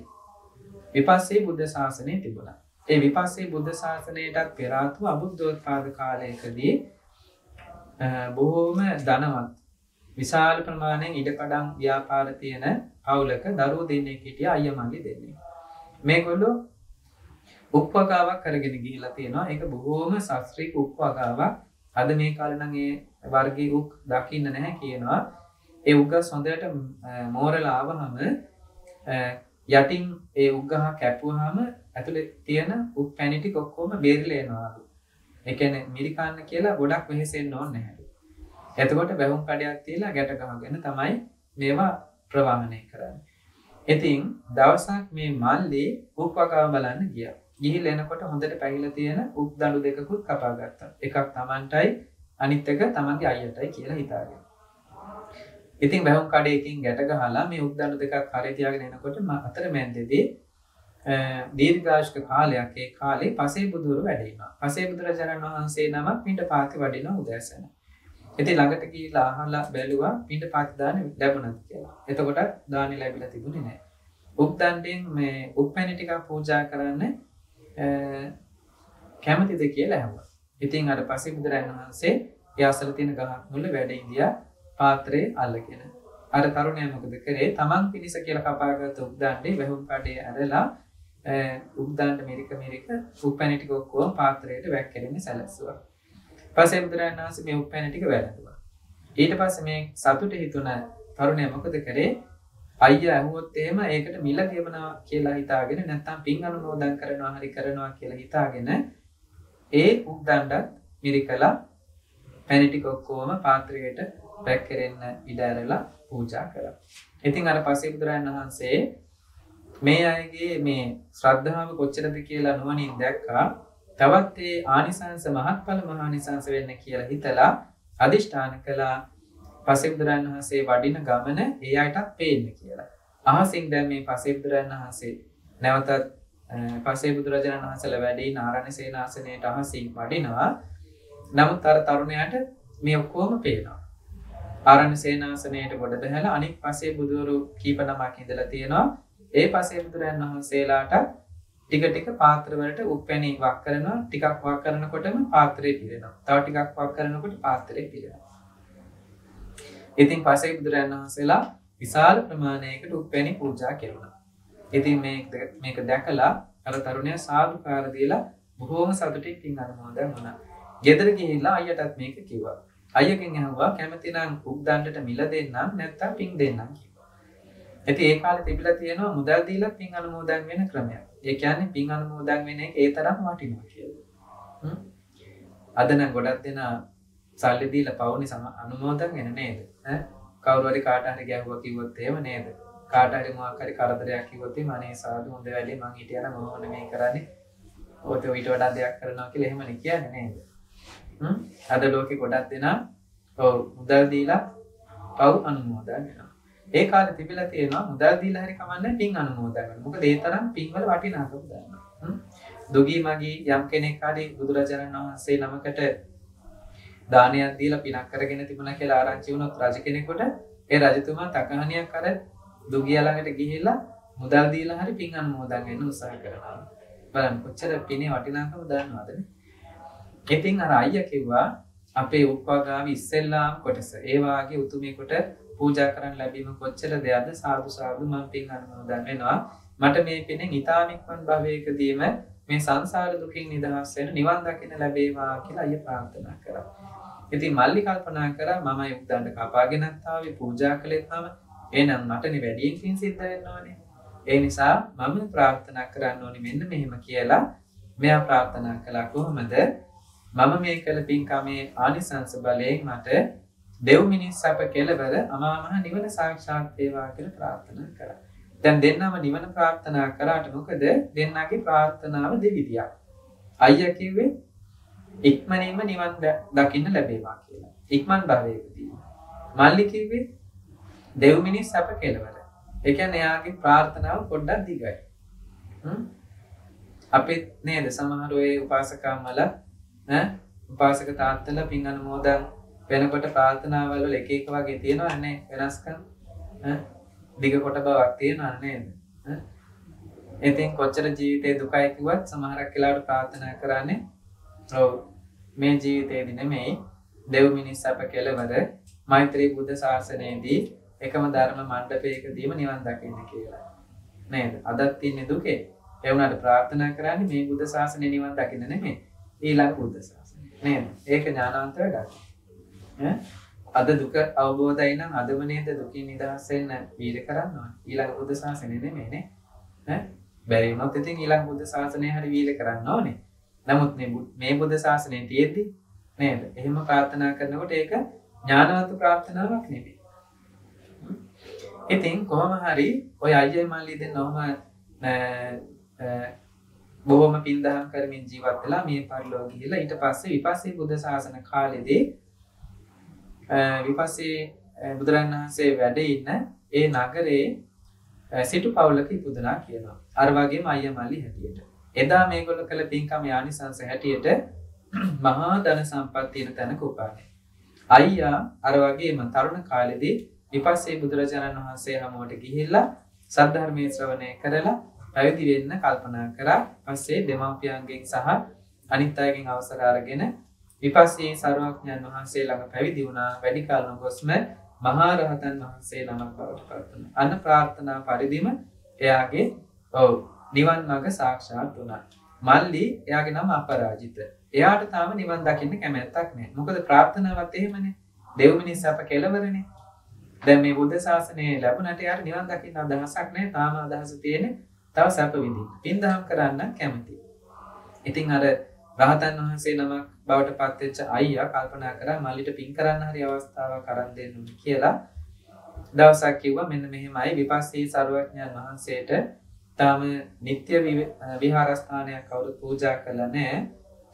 විපස්සී බුද්ධ ශාසනය තිබුණා. ඒ විපස්සී බුද්ධ ශාසනයටත් පෙර ආතුව අබුද්ධෝත්පාද කාලයකදී බොහෝම ධනවත් විශාල ප්‍රමාණයෙන් ඉඩකඩම් ව්‍යාපාර තියෙන පවුලක දරුවෝ දෙන්නෙක් හිටියා, අයියා මල්ලි දෙන්නෙක්. මේගොල්ලෝ උප්පගාවක් කරගෙන ගිහිලා තියෙනවා. ඒක බොහෝම ශාස්ත්‍රීය උප්පගාවක්. අද මේ කාලේ නම් ඒ වර්ගී උක් දකින්න නැහැ කියනවා. ඒ උග්ග හොඳට මෝරලා ආවහම යටින් ඒ උග්ගහ කැපුවාම ඇතුලේ තියෙන උක් පැණි ටික ඔක්කොම බේරිලා එනවාලු. ඒ කියන්නේ මිරිකන්න කියලා ගොඩක් වෙහෙසෙන්න ඕනේ නැහැ. එතකොට වැහුම් කඩයක් තියලා ගැට ගහගෙන තමයි මේවා ප්‍රවාහනය කරන්නේ. ඉතින් දවසක් මේ මල්ලි උක් වගාව බලන්න ගියා. ගිහිල්ලා එනකොට හොඳට පැහිලා තියෙන උක් දඬු දෙකකුත් කපා ගත්තා. එකක් Tamanටයි අනිත් එක Tamanගේ අයියටයි කියලා හිතාගෙන. ඉතින් වැහුම් කඩේකින් ගැට ගහලා මේ උක් දඬු දෙකක් කරේ තියාගෙන එනකොට අතරමැද්දේදී දීර්ඝායුෂ්ක කාලයක් ඒ කාලේ පසේ බුදුරු වැඩ ඉනවා. පසේ බුදුරජාණන් වහන්සේ නමක් පිටපාති වඩිනවා උදෑසන. ඉතින් ළඟට ගිහිල්ලා අහලා බැලුවා පිටපාති දාන ලැබුණාද කියලා. එතකොට දානි ලැබිලා තිබුණේ නැහැ. උක් දණ්ඩෙන් මේ උක් පැණි ටිකක් පූජා කරන්න කැමතිද කියලා ඇහුවා. ඉතින් අර පසේ බුදුරජාණන් වහන්සේ ඒ අසල තියෙන ගහක් මුල වැඩ ඉඳියා පාත්‍රේ අල්ලගෙන. අර තරුණයා මොකද කරේ? තමන් පිනිස කියලා කපාගත්ත උක් දණ්ඩේ වැහුම් කඩේ ඇරලා උක් දණ්ඩ මෙරික උක් පැණි ටික ඔක්කොම පාත්‍රයට වැක්කෙන්න සැලැස්සුවා. පසේ බුදුරජාණන් වහන්සේ මේ උක් පැණි ටික වැළඳුවා. ඊට පස්සේ මේ සතුට හිතුණ තරුණයා මොකද කරේ? අයියා ඇහුවොත් එහෙම ඒකට මිල ගෙවනවා කියලා හිතාගෙන නැත්නම් පින් අනුමෝදන් කරනවා කියලා හිතාගෙන ඒ උද්දණ්ඩත් මිරිකලා පැණි ටික ඔක්කොම පාත්‍රයට පැක් කරෙන්න ඉඩ ඇරලා පූජා කළා. ඉතින් අර පස්සේ බුදුරජාණන් වහන්සේ මේ අයගේ මේ ශ්‍රද්ධාව කොච්චරද කියලා නුවණින් දැක්කා. තවත් ඒ ආනිසංස මහත්ඵල මහානිසංස වෙන්න කියලා හිතලා අදිෂ්ඨාන කළා. පස්සේ බුදුරජාණන් වහන්සේ වඩින ගමන ඒ අයටත් පේන්න කියලා. අහසින් දැන් මේ පස්සේ බුදුරජාණන් වහන්සේ නැවතත් පස්සේ බුදුරජාණන් වහන්සේලා වැඩි නාරායණ සේනාසනයේට අහසින් වඩිනවා. නමුත් අර තරුණයාට මේ ඔක්කොම පේනවා. ආරණ්‍ය සේනාසනයේට ගොඩ බැහැලා අනිත් පස්සේ බුදුවරු කීප නමක් ඉඳලා තියෙනවා. ඒ පස්සේ බුදුරජාණන් වහන්සේලාට ටික ටික පාත්‍ර වලට උප්පැණි වක් කරනවා. ටිකක් වක් කරනකොටම පාත්‍රේ පිරෙනවා. තව ටිකක් වක් කරනකොට පාත්‍රේ පිරෙනවා. ඉතින් පස්සේ බුදුරජාණන් වහන්සේලා විශාල ප්‍රමාණයකට උප්පැණි පූජා කෙරුණා. ඉතින් මේක දැකලා අර තරුණයා සාදුකාර දීලා බොහෝම සතුටින් පින් අනුමෝදන් වුණා. ගෙදර ගිහිල්ලා අයියටත් මේක කිව්වා. අයියගෙන් අහුවා කැමති නම් උක්දණ්ඩට මිල දෙන්නම් නැත්නම් පින් දෙන්නම් කිව්වා. ඉතින් ඒ කාලේ තිබිලා තියෙනවා මුදල් දීලා පින් අනුමෝදන් වෙන ක්‍රමයක්. ඒ කියන්නේ පින් අනුමෝදන් වෙන එක ඒ තරම් වටිනවා කියලා. අද නම් ගොඩක් දෙනා සල්ලි දීලා පවුනේ අනුමෝදන් වෙන නේද? කවුරු හරි කාට හරි ගැහුවා කිව්වොත් එහෙම නේද? කාට හරි මොකක් හරි කරදරයක් කිව්වොත් එහෙම අනේ සාදු හොඳ වැඩේ මං හිටියා නම් මොනවද මේ කරන්නේ? ඔතේ ඊට වඩා දෙයක් කරනවා කියලා එහෙමනේ කියන්නේ නේද? අද ලෝකේ ගොඩක් දෙනා මුදල් දීලා පව් අනුමෝදන් වෙනවා. ඒ කාලේ තිබිලා තියෙනවා මුදල් දීලා හරි කමන්නේ පින් අනුමෝදන් වෙනවා. මොකද ඒ තරම් පින් වල වටිනාකම දන්නවා. දුගී මගී යම් කෙනෙක් හරි බුදුරජාණන් වහන්සේ නමකට දානයක් දීලා පිනක් කරගෙන තිබුණා කියලා ආරංචි වුණොත් රජ කෙනෙකුට ඒ රජතුමා තකහණියක් අර දුගියා ළඟට ගිහිල්ලා මුදල් දීලා හරි පින් අනුමෝදන් වෙන්න උත්සාහ කරනවා. බලන්න කොච්චර පිනේ වටිනාකම දන්නවදනේ. ඉතින් අර අයියා කිව්වා අපේ උප්පාගාමි ඉස්සෙල්ලාම කොටස ඒ වාගේ උතුමෙකුට පූජා කරන්න ලැබීම කොච්චර දෙයක්ද සාදු සාදු මම පින් අනුමෝදන් වෙනවා. මට මේ පිනෙන් ඊතාමික්වන් භවයකදීම මේ සංසාර දුකින් නිදහස් වෙන නිවන් දකින්න ලැබේවා කියලා අයියා ප්‍රාර්ථනා කරා. ඉතින් මල්ලි කල්පනා කරා මමයි උද්දණ්ඩ කපාගෙනත් ආවේ පූජා කළේ තම එහෙනම් මටනේ වැඩියෙන් පින් සිද්ධ වෙන්න ඕනේ. ඒ නිසා මම ප්‍රාර්ථනා කරන්න ඕනේ මෙන්න මෙහෙම කියලා මෙයා ප්‍රාර්ථනා කළා කොහොමද? මම මේ කළ පින්කමේ ආනිසංස බලයෙන් මට දෙව් මිනිස් අප කෙලවර අමා මහ නිවන සාක්ෂාත් වේවා කියලා ප්‍රාර්ථනා කරා. දැන් දෙන්නම නිවන ප්‍රාර්ථනා කරාට මොකද දෙන්නගේ ප්‍රාර්ථනාව දෙවිදියක්. අයියා කිව්වේ ඉක්මනින්ම නිවන් දකින්න ලැබේවා කියලා. ඉක්මන් භවයකදී. මල්ලි කිව්වේ දෙව් මිනිස් අප කෙලවර. ඒ කියන්නේ එයාගේ ප්‍රාර්ථනාව පොඩ්ඩක් දිගයි. අපේ නේද සමහර ඔය උපාසකම්මල උපාසක තාත්තලා පින් අනුමෝදන් වෙනකොට ප්‍රාර්ථනාවල් වල එක එක වගේ තියෙනවා නේ වෙනස්කම්. දිග කොට බවක් තියෙනවා නේද? ඉතින් කොච්චර ජීවිතේ දුකයි කිව්වත් සමහරක් වෙලාවට ප්‍රාර්ථනා කරන්නේ ඔව් මේ ජීවිතේදී නෙමෙයි දෙව් මිනිස් අප කෙලවර මෛත්‍රී බුද්ධ ශාසනයේදී එකම ධර්ම මණ්ඩපයකදීම නිවන් දකින්න කියලා. නේද? අදත් ඉන්නේ දුකේ. ඒ වුණාට ප්‍රාර්ථනා කරන්නේ මේ බුද්ධ ශාසනය නිවන් දකින්න නෙමෙයි. ඊළඟ බුද්ධ ශාසනය. නේද? ඒක ඥානාන්ත වැඩක්. අද දුක අවබෝධයි නම් අදම නේද දුකින් නිදහස් වෙන්න වීර කරන්න ඕනේ. ඊළඟ බුද්ධ ශාසනය නෙමෙයි නේ. බැරි වුණොත් ඉතින් ඊළඟ බුද්ධ ශාසනය හරි වීර කරන්න ඕනේ. නමුත් මේ බුද්ධ ශාසනය තියෙද්දි නේද? එහෙම ප්‍රාර්ථනා කරනකොට ඒක ඥානවන්ත ප්‍රාර්ථනාවක් නෙමෙයි. ඉතින් කොහොම හරි ඔය අයියයි මල්ලි දෙන්නවම බොහොම පින්දහම් කරමින් ජීවත් වෙලා මේ පරිලෝක ගිහිලා ඊට පස්සේ විපස්සී බුද්ධ ශාසන කාලෙදී විපස්සී බුදුරජාණන් වහන්සේ වැඩ ඉන්න ඒ නගරේ සිටු පවුලක ඉපදුනා කියනවා. අර වගේම අයියා මල්ලි හැටියට. එදා මේගොල්ලෝ කළ පින්කම ආනිසංස හැටියට මහා ධන සම්පත් තියෙන තැනක උපානේ. අයියා අර වගේම තරුණ කාලෙදී විපස්සී බුදුරජාණන් වහන්සේ හමුවට ගිහිල්ලා සද්ධර්මයේ ශ්‍රවණය කරලා පැවිදි වෙන්න කල්පනා කරා. පස්සේ දෙමාපියන්ගෙන් සහ අනිත් අයගෙන් අවසර අරගෙන විපස්සී සර්වඥයන් වහන්සේ ළඟ පැවිදි වුණා. වැඩි කාල නොගොස්ම මහා රහතන් වහන්සේ නමක් බවට පත් වුණා. අන්න ප්‍රාර්ථනා පරිදිම එයාගේ නිවන් මාර්ග සාක්ෂාත් වුණා. මල්ලි එයාගේ නම අපරාජිත. එයාට තාම නිවන් දකින්න කැමැත්තක් නැහැ. මොකද ප්‍රාර්ථනාවත් එහෙමනේ. දෙව් මිනිස් අප කෙලවරනේ. දැන් මේ බුද්ධ ශාසනය ලැබුණට යාට නිවන් දකින්න අදහසක් නැහැ. තාම අදහස තියෙන්නේ තව සැප විඳින්න. පින්දහම් කරන්න කැමති. ඉතින් අර රහතන් වහන්සේ නමක් බවට පත් වෙච්ච අයියා කල්පනා කරා මල්ලිට පින් කරන්න හරි අවස්ථාවක් අරන් දෙන්න ඕනේ කියලා. දවසක් කිව්වා මෙන්න මෙහෙමයි විපස්සී සර්වඥයන් වහන්සේට තාම නිත්‍ය විහාරස්ථානයක් කවුරු පූජා කළා නැහැ.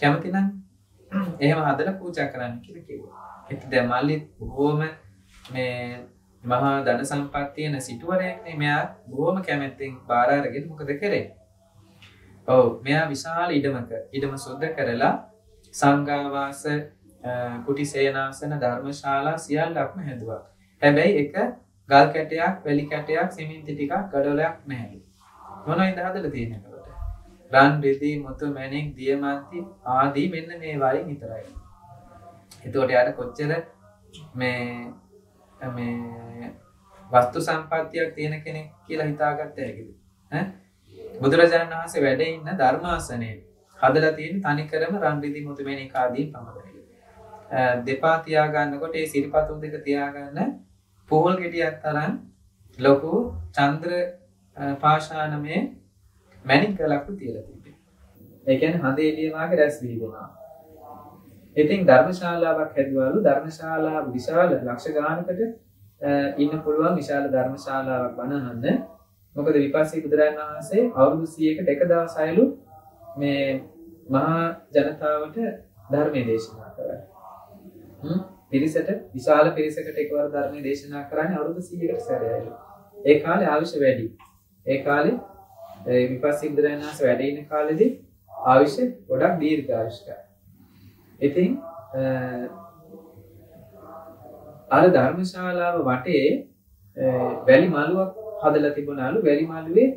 කැමති නම් එහෙම හදලා පූජා කරන්න කියලා කිව්වා. ඉතින් දැන් මල්ලි බොහොම මේ මහා ධන සම්පත් තියෙන සිටුවරයෙක් නේ. මෙයා බොහොම කැමැත්තෙන් බාර අරගෙන මොකද කරේ? ඔව් මෙයා විශාල ඉඩම සුද්ධ කරලා සංඝාවාස කුටි සේනාසන ධර්මශාලා සියල්ලක්ම හැදුවා. හැබැයි එක ගල් කැටයක්, වැලි කැටයක්, සිමෙන්ති ටිකක්, ගඩොලයක් නැහැ. මොනවද හදලා තියෙන්නේ ඒකට? රන්, රිදී, මුතු, මැණික්, දියමන්ති ආදී මෙන්න මේ වයින් විතරයි. එතකොට යාට කොච්චර මේ වස්තු සම්පත්තියක් තියෙන කෙනෙක් කියලා හිතාගත්ත හැකිද? ඈ බුදුරජාණන් වහන්සේ වැඩ ඉන්න ධර්මාසනයේ හදලා තියෙන තනිකරම රන්, රිදී, මුතු, මැණික් ආදී පමණයි. දෙපා තියා ගන්නකොට ඒ සිරිපතුන් දෙක තියා ගන්න පොහොල් ගෙඩියක් තරම් ලොකු චන්ද්‍ර පාෂාණමේ මැණික් ගලක් තියලා තිබේ. ඒ කියන්නේ හඳ එළිය වාගේ රැස් වීදෙනවා. ඉතින් ධර්මශාලාවක් හැදුවලු. ධර්මශාලාව විශාල ලක්ෂ ගානකට ඉන්න පුළුවන් විශාල ධර්මශාලාවක් වනහන්න. මොකද විපස්සී බුදුරජාණන් වහන්සේ අවුරුදු 100කට එක දවසයිලු මේ මහා ජනතාවට ධර්මයේ දේශනා කරා. පිරිසට විශාල පිරිසකට එකවර ධර්මයේ දේශනා කරන්නේ අවුරුදු 100කට සැරයයිලු. ඒ කාලේ ආයුෂ වැඩි. ඒ කාලේ විපස්සී බුදුරජාණන් වහන්සේ වැඩ ඉන්න කාලෙදී ආයුෂ ගොඩක් දීර්ඝායුෂ්කයි. ඉතින් අර ධර්මශාලාව වටේ වැලි මළුවක් හදලා තිබුණාලු. වැලි මළුවේ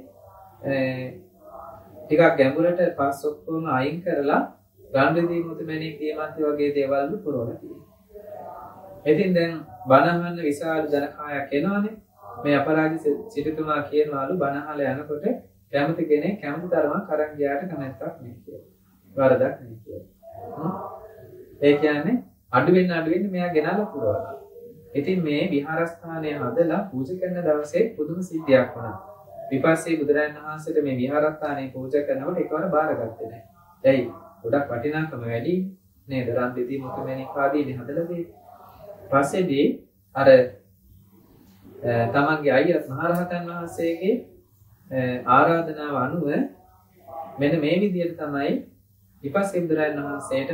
ටිකක් ගැඹුරට පස් ඔක්කොම අයින් කරලා රන්, රිදී, මුතු, මැණික්, දියමන්ති වගේ දේවල් පුරවලා තියෙනවා. ඉතින් දැන් බණහන්න විශාල ජනකායක් එනවානේ. මේ අපරාජිත සිටුතුමා කියනවාලු බණහල යනකොට කැමති කෙනෙක් කැමති තරමක් අරන් ගියාට කැමැත්තක් නැහැ කියලා. වරදක් නැහැ කියලා. ඒ කියන්නේ අඩු වෙන්න මෙයා ගෙනල්ලා පුරවනවා. ඉතින් මේ විහාරස්ථානය හදලා පූජා කරන දවසේ පුදුම සිද්ධියක් වුණා. විපස්සී බුදුරජාණන් වහන්සේට මේ විහාරස්ථානය පූජා කරනකොට එකවර බාරගත්තේ නැහැ. ඇයි? ගොඩක් වටිනාකම වැඩි නේද? රන්, රිදී, මුතු, මැණික් ආදී හදලා තියෙන්නේ. පස්සේදී අර තමන්ගේ අයියා මහරහතන් වහන්සේගේ ආරාධනාව අනුව මෙන්න මේ විදිහට තමයි විපස්සී බුදුරජාණන් වහන්සේට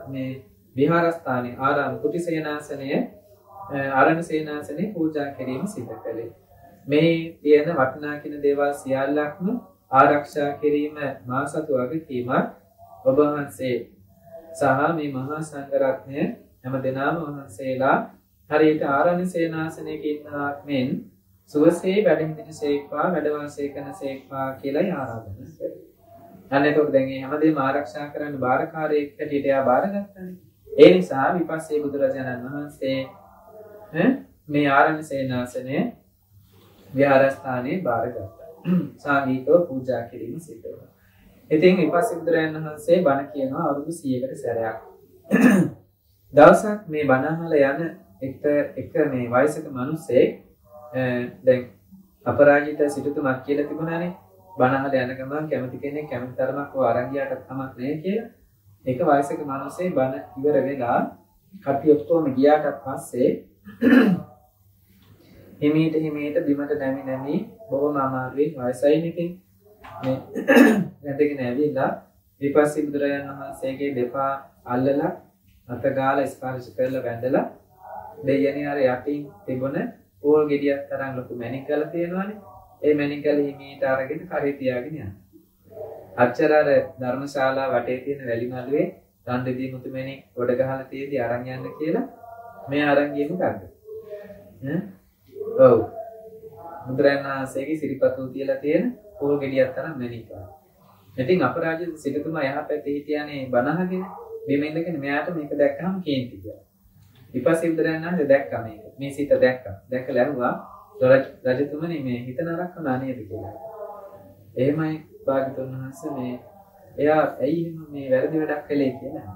මේ විහාරස්ථානයේ ආරාම කුටි සේනාසනය ආරණ සේනාසනේ පූජා කිරීම සිදු කළේ. මේ තියෙන වටිනා කින දේවල් සියල්ලක්ම ආරක්ෂා කිරීම මා සතු වගකීමක් ඔබ වහන්සේ සහ මේ මහා සංඝ රත්නය හැම දිනම වහන්සේලා හරියට ආරණ සේනාසනයක ඉන්නාක් මෙන් සුවසේ වැඩහිඳින සේක්වා වැඩ වාසය කරන සේක්වා කියලා ආරාධනා කරා. අන්න එතකොට දැන් මේ හැමදේම ආරක්ෂා කරන්න බාරකාරයෙක් හැටියට එයා බාරගත්තානේ. ඒ නිසා විපස්සී බුදුරජාණන් වහන්සේ මේ ආරණ සේනාසනය විහාරස්ථානයේ බාරගත්තා. සාංගිකව පූජා කිරීම සිදු වුණා. ඉතින් විපස්සී බුදුරජාණන් වහන්සේ බණ කියනවා අවුරුදු 100කට සැරයක්. දවසක් මේ බණහල යන එක මේ වයසක මිනිස්සෙක් දැන් අපරාජිත සිටුතුමා කියලා තිබුණානේ බණහල යන ගමන් කැමති කෙනෙක් කැමති තරමක් ඔය අරන් ගියාට කමක් නැහැ කියලා. එක වයසක මිනිස්සෙක් බණ ඉවර වෙලා කටි ඔක්කොම ගියාට පස්සේ හිමීට බිමට නැමි බොහොම අමාරුවෙන් වයසයින් ඉතින් මේ නැදගෙන ඇවිල්ලා විපස්සී බුදුරජාණන් වහන්සේගේ දෙපා අල්ලලා අත ගාලා ස්පර්ශ කරලා වැඳලා දෙයනේ අර යටින් තිබුණ ඕල් ගෙඩියක් තරම් ලොකු මැණික් ගල තියෙනවානේ. ඒ මැණික් ගල හිමීට අරගෙන කරේ තියාගෙන යනවා. අච්චර අර ධර්මශාලා වටේ තියෙන වැලි මළුවේ රන්, රිදී, මුතු, මැණික් ගොඩ ගහලා තියෙදි අරන් යන්න කියලා මේ අරන් ගියේ මොකද්ද? ඔව්. බුදුරජාණන් වහන්සේගේ සිරිපතුල් තියලා තියෙන ඕල් ගෙඩියක් තරම් මැණික් ගල. ඉතින් අපරාජිත සිටුතුමා යහපැත්තේ හිටියානේ බණහගෙන බිම ඉඳගෙන මෙයාට මේක දැක්කම කේන්ති ගියා. විපස්සී බුදුරජාණන් වහන්සේ දැක්කා මේක. මේ සිත දැක්කා. දැකලා ඇහුවා රජතුමනි මේ හිත නරක වුණා නේද කියලා. එහෙමයි භාග්‍යවතුන් වහන්සේ මේ එයා ඇයි එහෙම මේ වැරදි වැඩක් කළේ කියලා.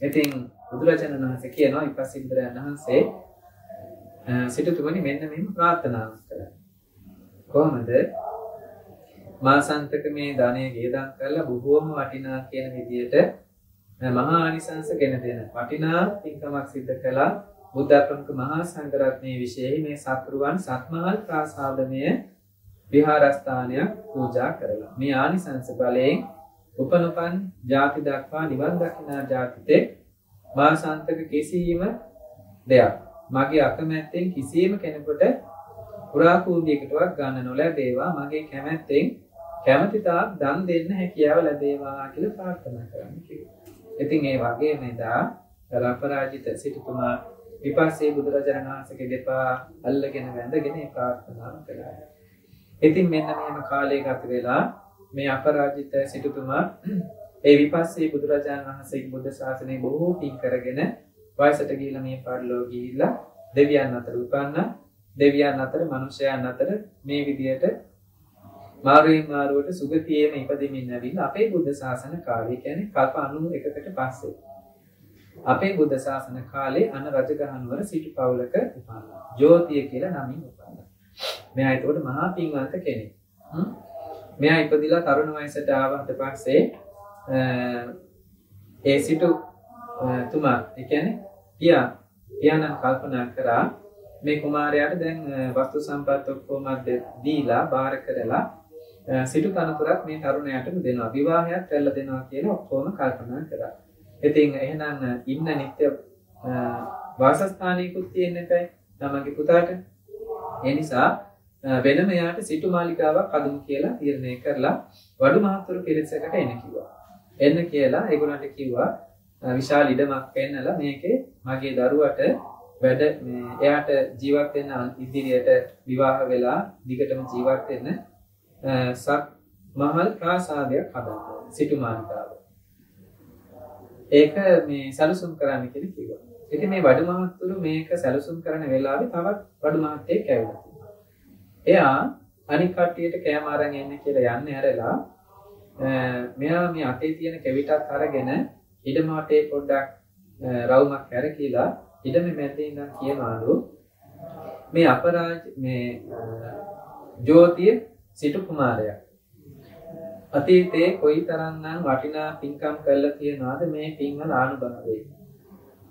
ඉතින් බුදුරජාණන් වහන්සේ කියනවා ඊපස්සේ බුදුරජාණන් වහන්සේ සිටුතුමනි මෙන්න මෙහෙම ප්‍රාර්ථනාවක් කළා. කොහොමද? මාසන්තක මේ ධනය ගේදම් කරලා බොහෝම වටිනා කියන විදියට මහා ආනිසංස ගෙන දෙන වටිනා පින්කමක් සිදු කළා. බුද්ධ ප්‍රමුඛ මහා සංඝරත්නයේ විශේෂයෙන් මේ සත්‍රුවන් සත්මහල් ප්‍රාසාදමය විහාරස්ථානයක් පූජා කරලා මේ ආනිසංස බලයෙන් උපනුපන් ජාති දක්වා නිවන් දකිනා ජාතිතේ මාසන්තක කිසියම් දෙයක් මගේ අකමැත්තෙන් කිසියම් කෙනෙකුට පුරා භූමියකටවත් ගන්න නොලැබේවා. මගේ කැමැත්තෙන් කැමැති තාක් දන් දෙන්න හැකියාව ලැබේවා කියලා ප්‍රාර්ථනා කරන්න කිව්වා. ඉතින් ඒ වගේ නේදා අපරාජිත සිටුතුමා විපස්සේ බුදුරජාණන් වහන්සේගේ දෙපා අල්ලගෙන වැඳගෙන ඒ ප්‍රාර්ථනාව කළා. ඉතින් මෙන්න මෙහෙම කාලය ගත වෙලා මේ අපරාජිත සිටුතුමා ඒ විපස්සේ බුදුරජාණන් වහන්සේගේ බුද්ධ ශාසනය බොහෝ පින් කරගෙන වයසට ගිහිලා මේ පරලෝක ගිහිල්ලා දෙවියන් අතර උපන්නා. දෙවියන් අතර මනුෂ්‍යයන් අතර මේ විදියට මාරුවෙන් මාරුවට සුගතියේම ඉපදෙමින් ඇවිල්ලා අපේ බුද්ධ ශාසන කාලය කියන්නේ කල්ප 91කට පස්සේ අපේ බුද්ධ ශාසන කාලේ අන රජගහනුවර සිටු පවුලක උපන්නා. ජෝතිය කියලා නමින් උපන්නා. මෙයා ඒකට මහා පින්වන්ත කෙනෙක්. මෙයා ඉපදිලා තරුණ වයසට ආවට පස්සේ ඒ සිටු තුමා ඒ කියන්නේ පියාණන් කල්පනා කරා මේ කුමාරයාට දැන් වස්තු සම්පත් ඔක්කොම දීලා බාර කරලා සිටු තනතුරක් මේ තරුණයාටම දෙනවා. විවාහයක් කරලා දෙනවා කියලා ඔක්කොම කල්පනා කරා. ඉතින් එහෙනම් ඉන්න නිත්‍ය වාසස්ථානයකුත් තියෙන්න එපා තමගේ පුතාට. ඒ නිසා වෙනම යාට සිටු මාලිගාවක් හදමු කියලා තීරණය කරලා වඩු මහත්තුරු පිරිසකට එන්න කිව්වා. එන්න කියලා ඒගොල්ලන්ට කිව්වා විශාල ඉඩමක් පෙන්නලා මේකේ මගේ දරුවට වැඩ එයාට ජීවත් වෙන්න ඉදිරියට විවාහ වෙලා දිගටම ජීවත් වෙන්න සත් මහල් ප්‍රාසාදයක් හදන්න සිටු මාලිගාව. ඒක මේ සැලසුම් කරන්න කියලා කිව්වා. ඉතින් මේ වඩු මහත්තුරු මේක සැලසුම් කරන වෙලාවේ තවත් වඩු මහත්තයෙක් ඇවිල්ලා තිබුණා. එයා අනික් කට්ටියට කෑම අරන් එන්න කියලා යන්නේ ඇරලා මෙයා මේ අතේ තියෙන කෙවිතත් අරගෙන ඉඩම වටේ පොඩ්ඩක් රවුමක් ඇරකිලා ඉඩම මැද්දේ ඉඳන් කියනවලු මේ අපරාජ මේ ජෝතිය සිටු කුමාරයා අතීතේ කොයිතරම්නම් වටිනා පින්කම් කළා කියනවාද මේ පින්වල ආනුභාවයෙන්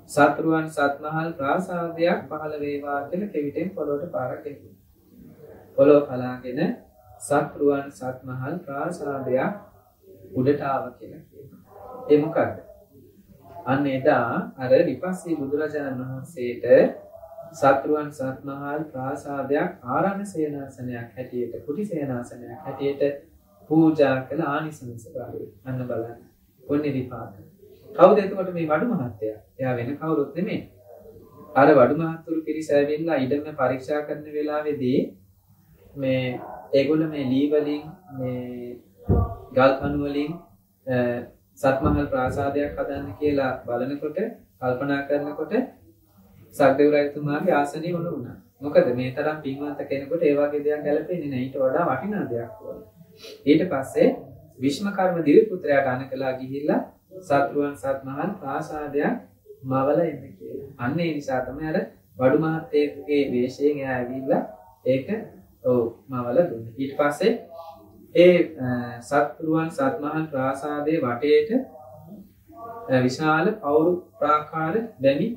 සත්‍රුවන් සත්මහල් ප්‍රාසාදයක් පහළ වේවා කියලා කෙවිතෙන් පොළොවට පාරක් එක්කුවා. පොළොව පලාගෙන සත්‍රුවන් සත්මහල් ප්‍රාසාදයක් උඩට ආව කියලා කියනවා. ඒ මොකද්ද? අන්න එදා අර විපස්සී බුදුරජාණන් වහන්සේට සත්‍රුවන් සත්මහල් ප්‍රාසාදයක් ආරණ්‍ය සේනාසනයක් හැටියට කුටි සේනාසනයක් හැටියට පූජා කළ ආනිසංස භාවය. අන්න බලන්න. ඔන්නේ විපාක. කවුද එතකොට මේ වඩු මහත්තයා? එයා වෙන කවුරුත් නෙමෙයි. අර වඩු මහත්තුරු පිරිස ඇවිල්ලා ඉඩම පරීක්ෂා කරන වෙලාවේදී මේ ඒගොල්ලෝ මේ ලී වලින් මේ ගල් කණු වලින් සත්මහල් ප්‍රාසාදයක් හදන්න කියලා බලනකොට කල්පනා කරනකොට සක්දේව රජතුමාගේ ආසනය වුණ වුණා. මොකද මේ තරම් පින්වන්ත කෙනෙකුට ඒ වගේ දෙයක් ගැලපෙන්නේ නැහැ. ඊට වඩා වටිනා දෙයක් ඕන. ඊට පස්සේ විශ්මකර්ම දිවි පුත්‍රයාට අනකලා ගිහිල්ලා සත්‍රුවන් සත්මහල් ප්‍රාසාදයක් මවලා එන්න කියලා. අන්න ඒ නිසා තමයි අර වඩු මහත්තයෙකුගේ වේශයෙන් එයා ඇවිල්ලා ඒක මවලා දුන්නේ. ඊට පස්සේ ඒ සත්‍රුවන් සත්මහල් ප්‍රාසාදයේ වටේට විශාල පෞරු ප්‍රාකාර බැමි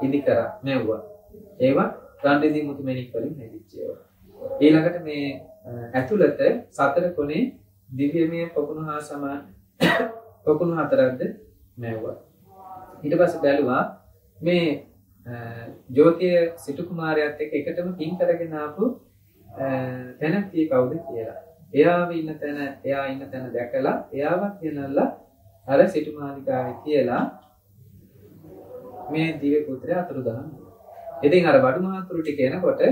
ඉදි කරා මෙව්වා. ඒවා රන්දිදී මුතුමැණික් වලින් හැදිච්ච ඒවා. ඊළඟට මේ ඇතුළත සතර කොනේ දිව්‍යමය පොකුණු හා සමාන පොකුණු හතරක්ද මෙව්වා. ඊට පස්සේ බැලුවා මේ ජෝතිය සිටු කුමාරයාත් එක්ක එකටම පින් කරගෙන ආපු තැනැත්තිය කවුද කියලා. එයා ඉන්න තැන දැකලා එයාවත් ගෙනල්ලා අර සිටු මාලිගාවේ කියලා මේ දිව්‍ය පුත්‍රයා අතුරුදහන් වුණා. ඉතින් අර වඩු මහත්තුරු ටික එනකොට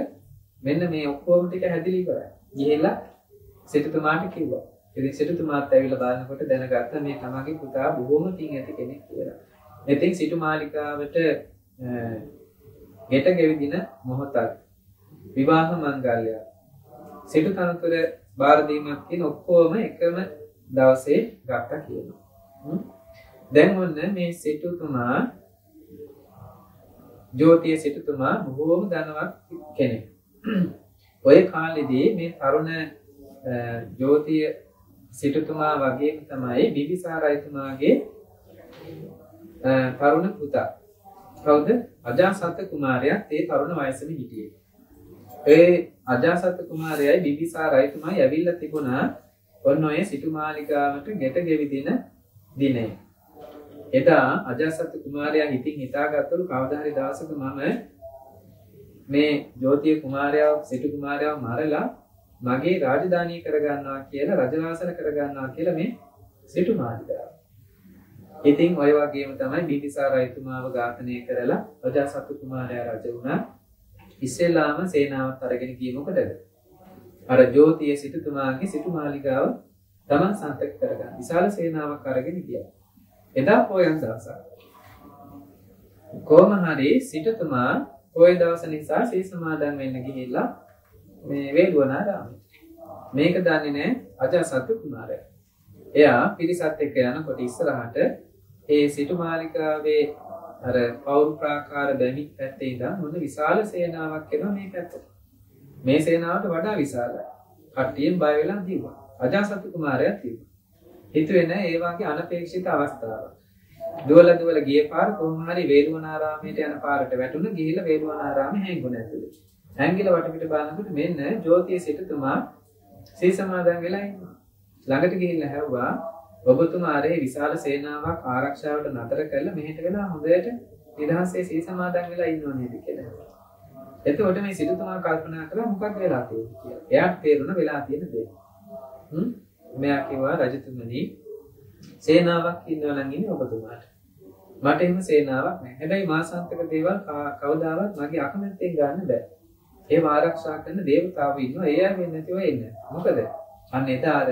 මෙන්න මේ ඔක්කොම ටික හැදිලි ඉවරයි. ගිහිල්ලා සිටුතුමාට කිව්වා. ඉතින් සිටුතුමාත් ඇවිල්ලා බලනකොට දැනගත්තා මේ තමගේ පුතා බොහොම පින් ඇති කෙනෙක් කියලා. ඉතින් සිටු මාලිගාවට ගෙට ගෙවිදින මොහොතක් විවාහ මංගල්‍යය සිටු තනතුර බාර දීමක් කියන ඔක්කොම එකම දවසේ ගත්තා කියනවා. දැන් ඔන්න මේ සිටුතුමා ජෝතිය සිටුතුමා බොහෝම ධනවත් කෙනෙක්. ඔය කාලෙදී මේ තරුණ ජෝතිය සිටුතුමා වගේම තමයි බිම්බිසාර රජතුමාගේ තරුණ පුතා. කවුද? අජාසත් කුමාරයා ඒ තරුණ වයසෙම හිටියේ. ඒ අජාසත් කුමාරයයි බිම්බිසාර රජතුමායි ඇවිල්ලා තිබුණා ඔන්න ඔය සිටු මාලිගාවට ගෙට ගෙවිදින දිනේ. එදා අජාසත් කුමාරයා හිතින් හිතාගත්තලු කවදා හරි දවසක මම මේ ජෝතිය කුමාරයාව සිටු කුමාරයාව මරලා මගේ රාජධානිය කරගන්නවා කියලා රජවාසල කරගන්නවා කියලා මේ සිටු මාලිගාව. ඉතින් ඔය වගේම තමයි බිම්බිසාර රජතුමාව ඝාතනය කරලා අජාසත් කුමාරයා රජ වුණා. ඉස්සෙල්ලාම සේනාවත් අරගෙන ගියේ මොකටද? අර ජෝතිය සිටුතුමාගේ සිටු මාලිගාව තමන් සන්තක කරගන්න. විශාල සේනාවක් අරගෙන ගියා. එදා පොයන් දවසක්. කොහොම හරි සිටුතුමා පොය දවස නිසා සී සමාදන් වෙන්න ගිහිල්ලා මේ වේළුවනාරාමයට. මේක දන්නේ නැහැ අජාසත් කුමාරයා. එයා පිරිසත් එක්ක යනකොට ඉස්සරහට ඒ සිටු මාලිගාවේ අර පෞරු ප්‍රාකාර බැමි පැත්තේ ඉඳන් මොන විශාල සේනාවක් එනවා මේ පැත්තට. මේ සේනාවට වඩා විශාලයි. කට්ටියෙන් බය වෙලා දිව්වා. අජාසත් කුමාරයා දිව්වා. හිතුවේ නෑ ඒ වගේ අනපේක්ෂිත අවස්ථාවක්. දුවල ගියේ පාර කොහොම හරි වේළුවනාරාමයට යන පාරට වැටුණා. ගිහිල්ලා වේළුවනාරාමේ හැංගුණා ඇතුලේ. හැංගිලා වටපිට බලනකොට මෙන්න ජෝතිය සිටුතුමා සී සමාදන් වෙලා ඉන්නවා. ළඟට ගිහිල්ලා හැව්වා ඔබතුමාගේ විශාල සේනාවක් ආරක්ෂාවට නතර කරලා මෙහෙට වෙලා හොඳට නිදහසේ සී සමාදන් වෙලා ඉන්නව නේද කියලා. එතකොට මේ සිටුතුමා කල්පනා කරා මොකක්ද වෙලා තියෙන්නේ කියලා. එයාට තේරුණා වෙලා තියෙන දේ. මෙයා කිව්වා රජතුමනි සේනාවක් ඉන්නවා නම් ඉන්නේ ඔබතුමාට. මට එහෙම සේනාවක් නැහැ. හැබැයි මාසාන්තක දේවල් කවදාවත් මගේ අකමැත්තෙන් ගන්න බෑ. ඒව ආරක්ෂා කරන දේවතාවෝ ඉන්නවා. ඒ අය වෙන්නේ නැතිව ඉන්නේ. මොකද? අන්න එදා අර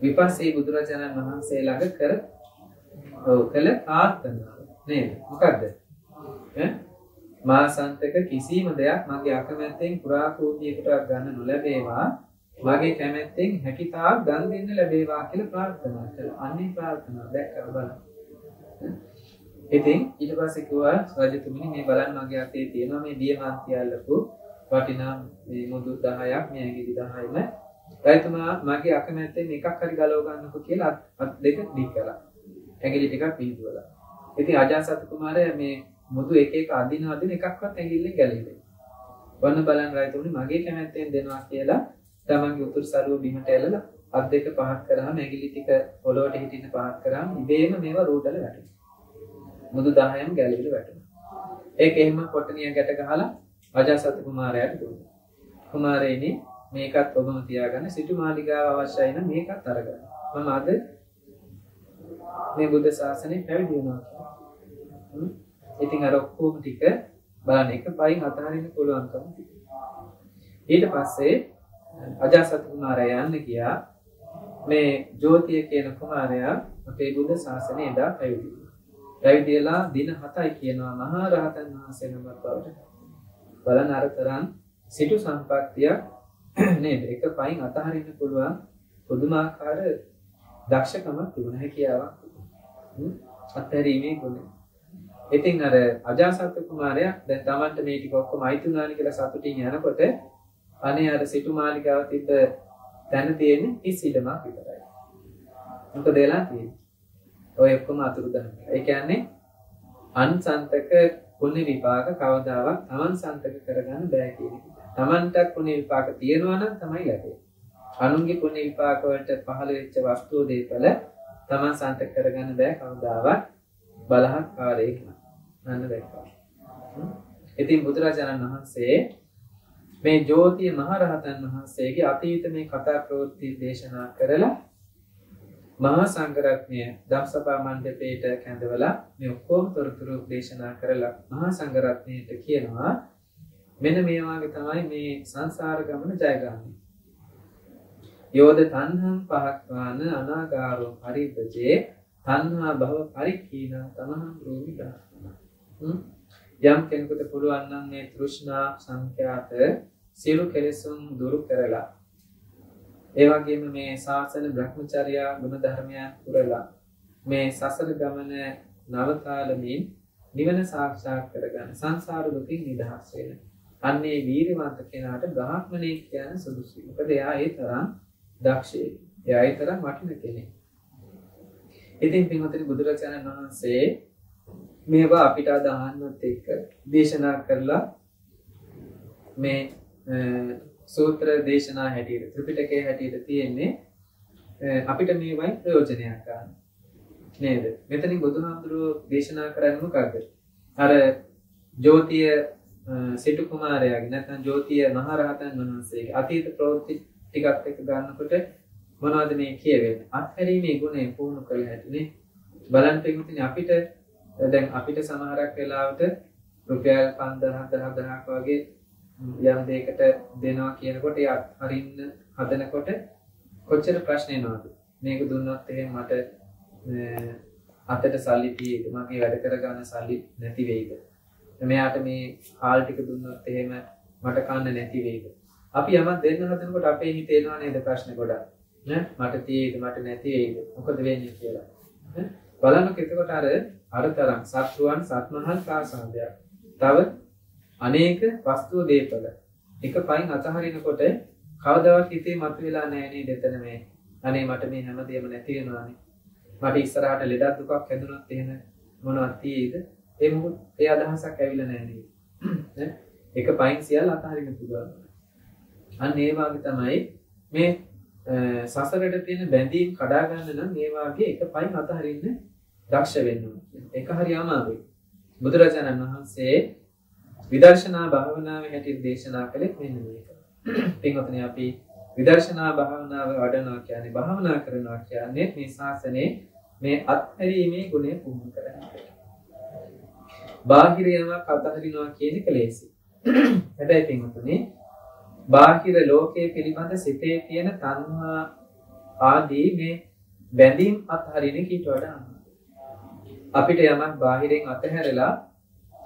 විපස්සී බුදුරජාණන් වහන්සේ ළඟ කළ ප්‍රාර්ථනාව නේද? මොකද්ද? මාසාන්තක කිසිම දෙයක් මගේ අකමැත්තෙන් පුරා කෝටියකටවත් ගන්න නොලැබේවා. මගේ කැමැත්තෙන් හැකිතාක් දන් දෙන්න ලැබේවා කියලා ප්‍රාර්ථනා කළා. අන්නේ ප්‍රාර්ථනාව දැක්කම බලන්න. ඉතින් ඊට පස්සේ කිව්වා රජතුමනි මේ බලන්න මගේ අතේ තියෙනවා මේ දියමන්ති අල්ලපු වටිනා මේ මුදු 10ක් මේ ඇඟිලි 10යිම රජතුමා මගේ අකමැත්තෙන් එකක් හරි ගලව ගන්නකො කියලා අත් දෙක දික් කළා. ඇඟිලි ටිකක් පිහිදුවලා. ඉතින් අජාසත් කුමාරයා මේ මුදු එක අදින එකක්වත් ඇඟිල්ලෙන් ගැලෙන්නේ. වන්න බලන්න රජතුමනි මගේ කැමැත්තෙන් දෙනවා කියලා තමන්ගේ උතුරු සරුව බිමට ඇලලා අත් දෙක පහත් කරාම ඇඟිලි ටික පොළොවට හිටින්න පහත් කරාම ඉබේම මේවා රූඩල වැටුණා. මුදු 10ම ගැලවිලා වැටුණා. ඒක එහෙම කොටනිය ගැට ගහලා අජාසත් කුමාරයාට දුන්නා. කුමාරයෙනි මේකත් ඔබම තියාගන්න සිටු මාලිගාව අවශ්‍යයි නම් මේකත් අරගන්න. මම අද මේ බුද්ධ ශාසනය පැවිදි වෙනවා කියලා. ඉතින් අර ඔක්කොම ටික බලන්න එක පයින් අතහරින්න පුළුවන්කම තිබුණා. ඊට පස්සේ අජාසත් කුමාරයා යන්න ගියා. මේ ජෝතිය කියන කුමාරයා අපේ බුද්ධ ශාසනය එදා පැවිදි වුණා. පැවිදිලා දින 7යි කියනවා මහා රහතන් වහන්සේ නමක් බවට. බලන අරතරන් සිටු සම්පත්තිය නේද? එක පයින් අතහරින්න පුළුවන් පුදුමාකාර දක්ෂකමක් තිබුණා හැකියාවක්. අත්හැරීමේ ගුණය. ඉතින් අර අජාසත් කුමාරයා දැන් Tamanට මේ ටික ඔක්කොම අයිති වුණානි කියලා සතුටින් යනකොට අනේ අර සිටු මාලිගාව තිබ්බ තැන තියෙන්නේ හිස් ඉඩමක් විතරයි. මොකද වෙලා තියෙන්නේ? ඔය ඔක්කොම අතුරුදහන්. ඒ කියන්නේ අන්සන්තක පුණ්‍ය විපාක කවදාවත් Taman සන්තක කරගන්න බෑ කියන එක. Tamanට පුණ්‍ය විපාක තියෙනවා නම් තමයි ලැබෙන්නේ. අනුන්ගේ පුණ්‍ය විපාක වලට පහළ වෙච්ච වස්තු දේපල Taman සන්තක කරගන්න බෑ කවදාවත් බලහත්කාරයෙක් නන්න දැක්කා. ඉතින් බුදුරජාණන් වහන්සේ මේ ජෝතිය මහරහතන් වහන්සේගේ අතීත මේ කතා ප්‍රවෘත්ති දේශනා කරලා මහා සංඝරත්නය ධම්සභා මණ්ඩපයට කැඳවලා මේ ඔක්කොම තොරතුරු දේශනා කරලා මහා සංඝරත්නයට කියනවා මෙන්න මේ වාගේ තමයි මේ සංසාර ගමන ජයගන්නේ. යෝද තණ්හං පහක්වාන අනාගාරෝ පරිබ්බජේ තණ්හා භව පරික්ඛීන තමහං රෝමි දාන. යම් කෙනෙකුට පුළුවන් නම් මේ තෘෂ්ණා සංඛ්‍යාත සියලු කෙලෙසුන් දුරු කරලා ඒ වගේම මේ ශාසන බ්‍රහ්මචර්යා ගුණ ධර්මයන් පුරලා මේ සසර ගමන නවතාලමින් නිවන සාක්ෂාත් කරගන්න සංසාර දුකින් නිදහස් වෙන. අන්නේ වීරවන්ත කෙනාට බ්‍රාහ්මණයෙක් කියන සුදුසුයි. මොකද එයා ඒ තරම් දක්ෂයෙක්. එයා ඒ තරම් වටින කෙනෙක්. ඉතින් පින්වතුනි බුදුරජාණන් වහන්සේ මේවා අපිට අදහන්නත් එක්ක දේශනා කරලා මේ සූත්‍ර දේශනා හැටියට ත්‍රිපිටකයේ හැටියට තියෙන්නේ අපිට මේවයි ප්‍රයෝජනයක් ගන්න. නේද? මෙතනින් බුදුහාමුදුරුවෝ දේශනා කරන්නේ මොකක්ද? අර ජෝතිය සිටු කුමාරයාගේ නැත්නම් ජෝතිය මහරහතන් වහන්සේගේ අතීත ප්‍රවෘත්ති ටිකත් එක්ක ගන්නකොට මොනවද මේ කියවෙන්නේ? අත්හැරීමේ ගුණය පුහුණු කළ හැටිනේ. බලන්න පිටුතින් අපිට දැන් අපිට සමහරක් වෙලාවට රුපියල් 5000ක් වගේ යම් දෙයකට දෙනවා කියනකොට ඒ අත්හරින්න හදනකොට කොච්චර ප්‍රශ්න එනවද? මේක දුන්නොත් එහෙනම් මට අතට සල්ලි තියෙයිද? මගේ වැඩ කරගන්න සල්ලි නැති වෙයිද? මෙයාට මේ හාල් ටික දුන්නොත් එහෙම මට කන්න නැති වෙයිද? අපි යමක් දෙන්න හදනකොට අපේ හිතේ එනවා නේද ප්‍රශ්න ගොඩක්. මට තියෙයිද මට නැති වෙයිද? මොකද වෙන්නේ කියලා. බලන්නකො එතකොට අර තරම් සත්‍රුවන් සත්මහල් ප්‍රාසාදයක්. තව අනේක වස්තු දීපල. එක පයින් අතහරිනකොට කවදාවත් හිතේ මතුවලා නැහැ නේද එතන මේ. අනේ මට මේ හැමදේම නැති වෙනවානේ. මට ඉස්සරහට ලෙඩක් දුකක් හැදුනොත් එහෙම මොනවද තියෙයිද? ඒ මොකද ඒ අදහසක් ඇවිල්ලා නැහැ නේද? එක පයින් සියල්ල අතහරින්න පුළුවන්. අන්න ඒ වගේ තමයි මේ සසරට තියෙන බැඳීම් කඩා ගන්න නම් මේ වාගේ එක පයින් අතහරින්න දක්ෂ වෙන්න ඕනේ. ඒක හරි අමාරුයි. බුදුරජාණන් වහන්සේ විදර්ශනා භාවනාවේ හැටියට දේශනා කළේ මෙන්න මේක. පින්වත්නි අපි විදර්ශනා භාවනාව වඩනවා කියන්නේ භාවනා කරනවා කියන්නේ මේ ශාසනයේ මේ අත්හැරීමේ ගුණය පුහුණු කරගන්න. බාහිර යමක් අත්හරිනවා කියන එක ලේසි. හැබැයි පින්වත්නි බාහිර ලෝකයේ පිළිබඳ සිතේ තියෙන තණ්හා ආදී මේ බැඳීම් අත්හරින කීට වඩා අපිට යමක් බාහිරෙන් අතහැරලා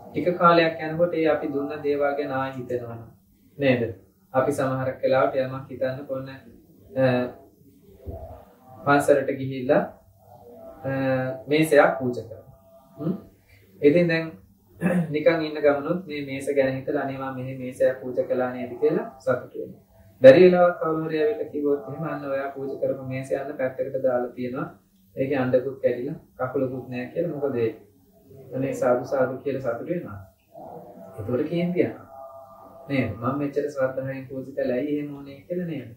ටික කාලයක් යනකොට ඒ අපි දුන්න දේවල් ගැන ආයෙ හිතනවා නේද? අපි සමහරක් වෙලාවට යමක් හිතන්න කොන්න පන්සලට ගිහිල්ලා මේසයක් පූජා කරනවා. ඉතින් දැන් නිකන් ඉන්න ගමනොත් මේ මේස ගැන හිතලා අනේ මම මෙහි මේසයක් පූජා කළා නේද කියලා සතුටු වෙනවා. බැරි වෙලාවක් කවුරු හරි ඇවිල්ලා කිව්වොත් එහෙම අන්න ඔයා පූජා කරපු මේසය අන්න පැත්තකට දාලා තියෙනවා. ඒකේ අඬකුත් කැඩිලා කකුලකුත් නැහැ කියලා මොකද ඒ අනේ සාදු සාදු කියලා සතුටු වෙනවා. ඒතකොට කේන්ති යනවා. නේද? මම මෙච්චර ශ්‍රද්ධාවෙන් පූජා කළා එහෙම ඕනේ කියලා නේද?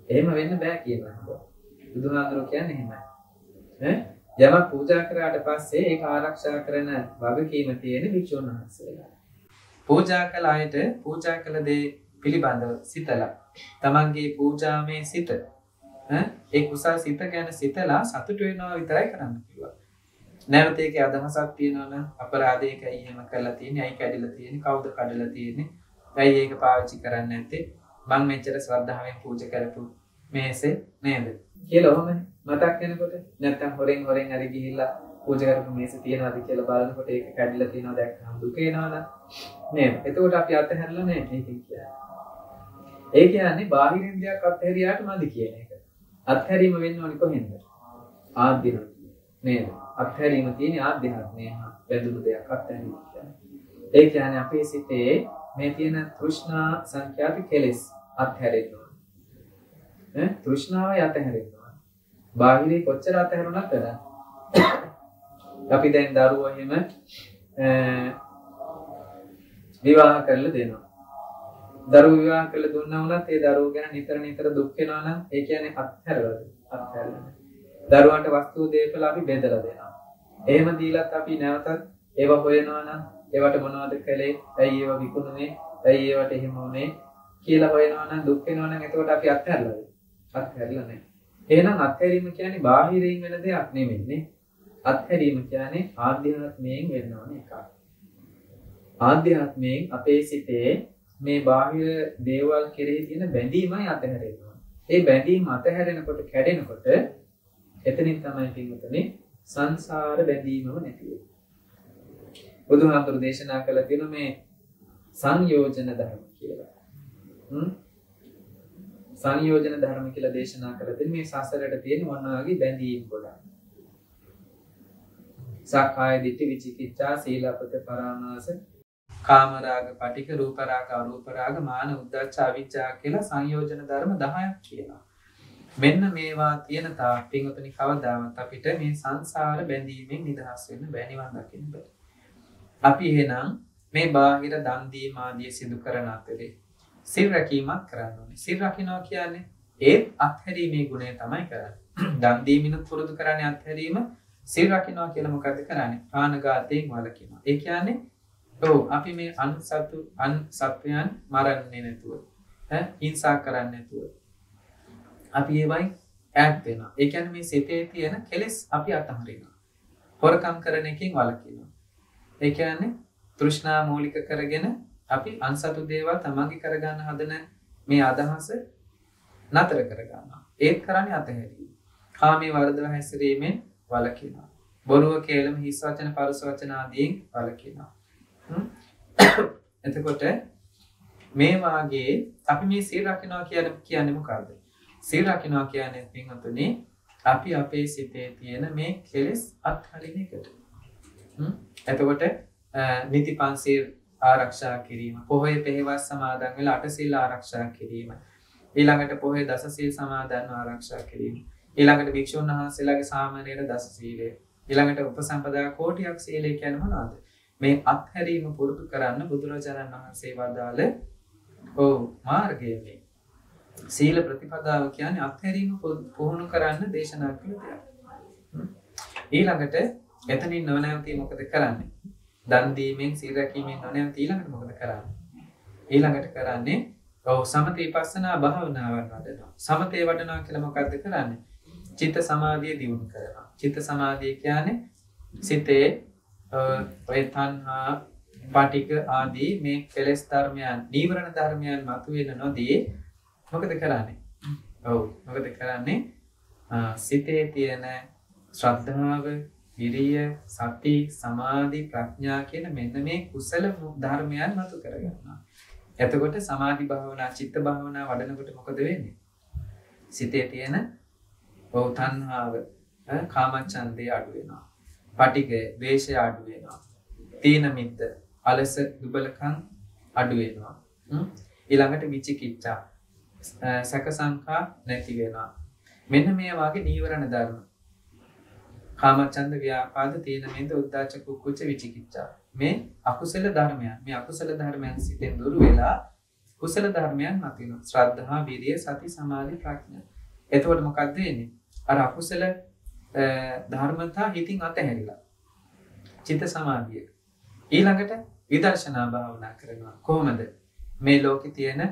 එහෙම වෙන්න බෑ කියනවා. බුදුහාමුදුරුවෝ කියන්නේ එහෙමයි. යමක් පූජා කරාට පස්සේ ඒක ආරක්ෂා කරන වගකීම තියෙන භික්ෂුන් වහන්සේලා. පූජා කළ අයට පූජා කළ දේ පිළිබඳව සිතලා තමන්ගේ පූජාමේ සිත ඒ කුසල් සිත ගැන සිතලා සතුට වෙනවා විතරයි කරන්න පුළුවන්. නැවත ඒකේ අදහසක් තියෙනවා නම් අපරාධයක එහෙම කරලා තියෙන්නේ, අයි කැඩිලා තියෙන්නේ, කවුද කඩලා තියෙන්නේ, ඇයි ඒක පාවිච්චි කරන්නේ නැත්තේ, මං මෙච්චර ශ්‍රද්ධාවෙන් පූජා කරපු මේසේ නේද කියලා ඔහම මතක් වෙනකොට නැත්තම් හොරෙන් හරි ගිහිල්ලා පූජා කරපු මේසේ තියනවාද කියලා බලනකොට ඒක කැඩිලා තියෙනවා දැක්කම දුක එනවනේ නේද? එතකොට අපි අතහැරලා නැහැ මේකෙන් කියන්නේ. ඒ කියන්නේ බාහිරින් දෙයක් අත්හැරියාට මදි කියන එක. අත්හැරීම වෙන්න ඕනි කොහෙන්ද? ආධ්‍යාත්මය නේද? අත්හැරීම තියෙන්නේ ආධ්‍යාත්මය බැඳුණු දෙයක් අත්හැරීම කියන්නේ. ඒ කියන්නේ අපේ සිතේ මේ තියෙන තෘෂ්ණා සංඛ්‍යාත කෙලෙස් අත්හැරෙන්න ඕනේ. තෘෂ්ණාවයි අත්හැරෙන්න ඕනේ. බාහිරේ කොච්චර අත්හැරුණත් වැඩක්. අපි දැන් දරුවෝ එහෙම විවාහ කරලා දෙනවා. දරුවෝ විවාහ කරලා දුන්නා වුණත් ඒ දරුවෝ ගැන නිතර දුක් වෙනවා නම් ඒ කියන්නේ අත්හැරලා. දරුවන්ට වස්තු දේපල අපි බෙදලා දෙනවා. එහෙම දීලත් අපි නැවතත් ඒව හොයනවා නම් ඒවට මොනවද කළේ? ඇයි ඒව විකුණුනේ? ඇයි ඒවට එහෙම වුනේ? කියලා හොයනවා නම් දුක් වෙනවා නම් එතකොට අපි අත්හැරලාද? අත්හැරලා නැහැ. එහෙනම් අත්හැරීම කියන්නේ බාහිරින් වෙන දෙයක් නෙමෙයි. අත්හැරීම කියන්නේ ආධ්‍යාත්මයෙන් වෙන්න ඕන එකක්. ආධ්‍යාත්මයෙන් අපේ සිතේ මේ බාහිර දේවල් කෙරෙහි තියෙන බැඳීමයි අතහැරෙන්න ඕන. ඒ බැඳීම අතහැරෙනකොට කැඩෙනකොට එතනින් තමයි පින්වතුනි සංසාර බැඳීමම නැති වෙන්නේ. බුදුහාමුදුරු දේශනා කළ තියෙන මේ සංයෝජන ධර්ම කියලා. සංයෝජන ධර්ම කියලා දේශනා කරලා තියෙන මේ සසරට තියෙන මොනවා වගේ බැඳීම් ගොඩක්. සක්කාය දිට්ඨි විචිකිච්ඡා සීලපත පරාමාස කාමරාග පටික රූපරාග අරූපරාග මාන උද්ධච්ච අවිජ්ජා කියලා සංයෝජන ධර්ම 10ක් කියනවා. මෙන්න මේවා තියෙන තාක් පින්වතුනි කවදාවත් අපිට මේ සංසාර බැඳීමෙන් නිදහස් වෙන්න බැහැ නිවන් දකින්න බෑ. අපි එහෙනම් මේ බාහිර දන් දීම ආදී සිදු කරන අතරේ සිල් රැකීමක් කරන්න ඕනේ. සිල් රකින්නවා කියන්නේ ඒ අත්හැරීමේ ගුණය තමයි කරන්නේ. දන් දීමිනුත් පුරුදු කරන්නේ අත්හැරීම. සිල් රකින්නවා කියලා මොකද කරන්නේ? ප්‍රාණඝාතයෙන් වළකිනවා. ඒ කියන්නේ අපි මේ සත්වයන් මරන්නේ නැතුව හිංසා කරන්නේ නැතුව අපි ඒවයි ඈත් වෙනවා. ඒ කියන්නේ මේ සිතේ තියෙන කෙලෙස් අපි අතහරිනවා. හොරකම් කරන එකෙන් වළකිනවා. ඒ කියන්නේ තෘෂ්ණා මූලික කරගෙන අපි අන්සතු දේවල් තමන්ගේ කරගන්න හදන මේ අදහස නතර කරගන්නවා. ඒත් කරන්නේ අතහැරීම. කාමයේ වර්ධව හැසිරීමෙන් වළකිනවා. බොරුව කේලම හිස් වචන පරුස වචන ආදීන් වළකිනවා. එතකොට මේ වාගේ අපි මේ සීල රකින්නවා කියන්නේ මොකද්ද? සීල රකින්නවා කියන්නේ පින්වතුනි අපි අපේ සිතේ තියෙන මේ කෙලෙස් අත්හරින එකට. එතකොට නිති පන්සිල් ආරක්ෂා කිරීම, පොහොය පෙහෙවස් සමාදන් වෙලා අට සීල ආරක්ෂා කිරීම, ඊළඟට පොහොය දස සීල් සමාදන්ව ආරක්ෂා කිරීම, ඊළඟට භික්ෂුන් වහන්සේලාගේ සාමණේර දස සීලය, ඊළඟට උපසම්පදා කෝටියක් සීලය කියන්නේ මොනවාද? මේ අත්හැරීම පුරුදු කරන්න බුදුරජාණන් වහන්සේ වදාළ මාර්ගය මේ සීල ප්‍රතිපදාව කියන්නේ අත්හැරීම පුහුණු කරන්න දේශනා කළ දෙයක්. ඊළඟට එතනින් නොනැවතී මොකද කරන්නේ? දන් දීමෙන් සීල රැකීමෙන් නොනැවතී ඊළඟට මොකද කරන්නේ? ඊළඟට කරන්නේ සමථ විපස්සනා භාවනාවන් වඩනවා. සමතේ වඩනවා කියලා මොකද්ද කරන්නේ? චිත්ත සමාධිය දියුණු කරනවා. චිත්ත සමාධිය කියන්නේ සිතේ ඔය තණ්හා පාටික ආදී මේ කෙලෙස් ධර්මයන් නීවරණ ධර්මයන් මතුවෙන නොදී මොකද කරන්නේ? මොකද කරන්නේ? සිතේ තියෙන ශ්‍රද්ධාව, විරිය, සති, සමාධි, ප්‍රඥා කියන මෙන්න මේ කුසල ධර්මයන් මතු කරගන්නවා. එතකොට සමාධි භාවනා, චිත්ත භාවනා වඩනකොට මොකද වෙන්නේ? සිතේ තියෙන තණ්හාව, කාමච්ඡන්දය අඩු වෙනවා. පටිඝය, ද්වේෂය අඩු වෙනවා. තීන මිද්ද, අලස දුබලකම් අඩු වෙනවා. ඊළඟට විචිකිච්ඡා, සැක සංකා නැති වෙනවා. මෙන්න මේ වාගේ නීවරණ ධර්ම. කාමච්ඡන්ද, ව්‍යාපාද, තීන මිද්ද, උද්ධච්ච, කුක්කුච්ච, විචිකිච්ඡා. මේ අකුසල ධර්මයන්. මේ අකුසල ධර්මයන් සිතෙන් දුරු වෙලා කුසල ධර්මයන් මතිනවා. ශ්‍රද්ධා, විරිය, සති, සමාධි, ප්‍රඥා. එතකොට මොකක්ද වෙන්නේ? අර අකුසල ධර්මතා හිතින් අතහැරිලා චිත්ත සමාධිය. ඊළඟට විදර්ශනා භාවනා කරනවා. කොහොමද? මේ ලෝකේ තියෙන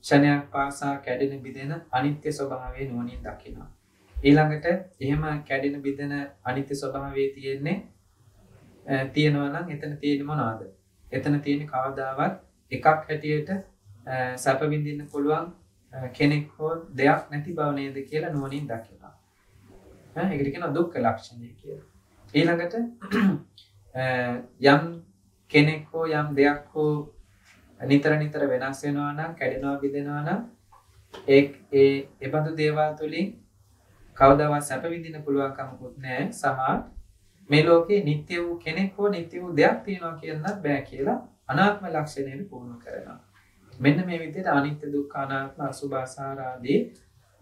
ක්ෂණයක් පාසා කැඩෙන බිඳෙන අනිත්‍ය ස්වභාවය නුවණින් දකිනවා. ඊළඟට එහෙම කැඩෙන බිඳෙන අනිත්‍ය ස්වභාවයේ තියෙනවා නම් එතන තියෙන්නේ මොනවද? එතන තියෙන්නේ කවදාවත් එකක් හැටියට සැප විඳින්න පුළුවන් කෙනෙක් හෝ දෙයක් නැති බව නේද කියලා නුවණින් දකිනවා. ඒකට කියනවා දුක්ඛ ලක්ෂණය කියලා. ඊළඟට යම් කෙනෙක් හෝ යම් දෙයක් හෝ නිතර නිතර වෙනස් වෙනවා නම් කැඩෙනවා බිඳෙනවා නම් ඒ බඳු දේවල් තුලින් කවදාවත් සැප විඳින්න පුළුවන් කමකුත් නැහැ. සහ මේ ලෝකේ නිට්ටය වූ කෙනෙක් හෝ නිට්ටය වූ දෙයක් තියෙනවා කියන්නත් බෑ කියලා අනාත්ම ලක්ෂණයට පුහුණු කරනවා. මෙන්න මේ විදිහට අනිත්‍ය දුක්ඛ අනාත්ම අසුභ අසාර ආදී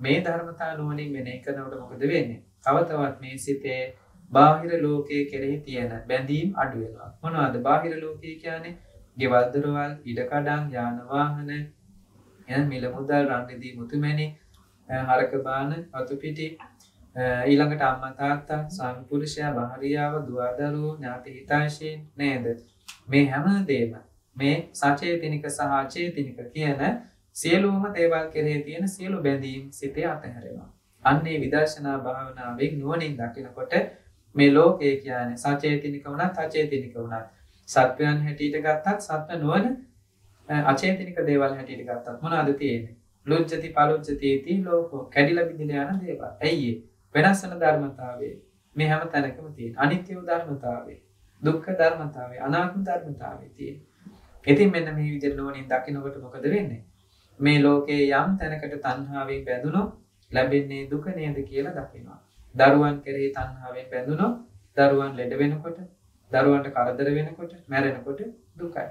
මේ ධර්මතා නුවණින් මෙනෙහි කරනකොට මොකද වෙන්නේ? තවත් මේ සිතේ බාහිර ලෝකයේ කෙරෙහි තියෙන බැඳීම් අඩු වෙනවා. මොනවද බාහිර ලෝකය කියන්නේ? ගෙවල් දොරවල්, ඉඩකඩම්, යාන වාහන, මිල මුදල්, රන් රිදී මුතුමැණි, හරක බාන, වතු පිටි, ඊළඟට අම්මා තාත්තා, ස්වාමි පුරුෂයා, භාර්යාව, දුව දරුවෝ, ඥාති හිතයිෂීන් නේද? මේ හැම දෙයක්ම මේ සචේතනික සහ අචේතනික කියන සියලුම දේවල් කෙරෙහි තියෙන සියලු බැඳීම් සිතේ අතහැරෙනවා. අන්නේ විදර්ශනා භාවනාවෙන් නුවණින් දකිනකොට මේ ලෝකය කියන්නේ සචේතනික වුණත් අචේතනික වුණත් සත්වයන් හැටියට ගත්තත් සත්ව නොවන අචේතනික දේවල් හැටියට ගත්තත් මොනවද තියෙන්නේ? ලුජ්ජති පලුජ්ජති ලෝකෝ කැඩිලා බිඳිලා යන දේවල්. ඇයි වෙනස් වෙන ධර්මතාවය මේ හැම තැනකම තියෙන. අනිත්‍ය ධර්මතාවය, දුක්ඛ ධර්මතාවය, අනාත්ම ධර්මතාවය තියෙන. ඉතින් මෙන්න මේ විදිහට නුවණින් දකිනකොට මොකද වෙන්නේ? මේ ලෝකේ යම් තැනකට තණ්හාවෙන් බැඳුනොත් ලැබෙන්නේ දුක නේද කියලා දකිනවා. දරුවන් කෙරෙහි තණ්හාවෙන් බැඳුනොත් දරුවන් ලෙඩ වෙනකොට, දරුවන්ට කරදර වෙනකොට, මැරෙනකොට දුකයි.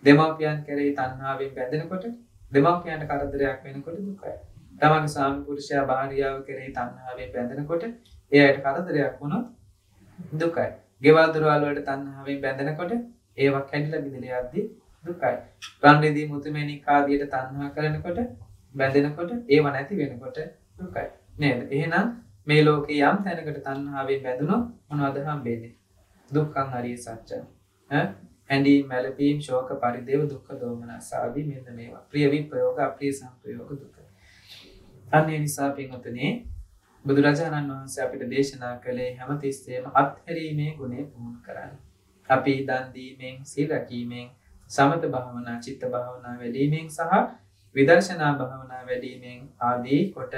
දෙමාපියන් කෙරෙහි තණ්හාවෙන් බැඳෙනකොට, දෙමාපියන්ට කරදරයක් වෙනකොට දුකයි. තමන්ගේ ස්වාමි පුරුෂයා භාර්යාව කෙරෙහි තණ්හාවෙන් බැඳෙනකොට, ඒ අයට කරදරයක් වුණොත් දුකයි. ගෙවල් දොරවල් වලට තණ්හාවෙන් බැඳෙනකොට, ඒවා කැඩිලා බිඳලා යද්දී දුකයි. රන් රිදී මුතුමැණික් ආදියට තණ්හා කරනකොට, බැඳෙනකොට, ඒව නැති වෙනකොට දුකයි. නේද? එහෙනම් මේ ලෝකේ යම් තැනකට තණ්හාවෙන් බැඳුනොත් මොනවද හම්බෙන්නේ? දුක්ඛං අරිය සත්‍යං. ඇඬීම්, මැලපීම්, ශෝක, පරිදේව, දුක්ඛ දෝමනස් ආදී මෙන්න මේවා. ප්‍රිය විප්‍රයෝග, අප්‍රිය සංප්‍රයෝග දුක. අනේ නිසා පින්වතුනි බුදුරජාණන් වහන්සේ අපිට දේශනා කළේ හැමතිස්සෙම අත්හැරීමේ ගුණය පුහුණු කරන්න. අපි දන් දීමෙන්, සීල රැකීමෙන්, සමත භාවනා, චිත්ත භාවනා වැඩිමෙන් සහ විදර්ශනා භාවනා වැඩිමෙන් ආදී කොට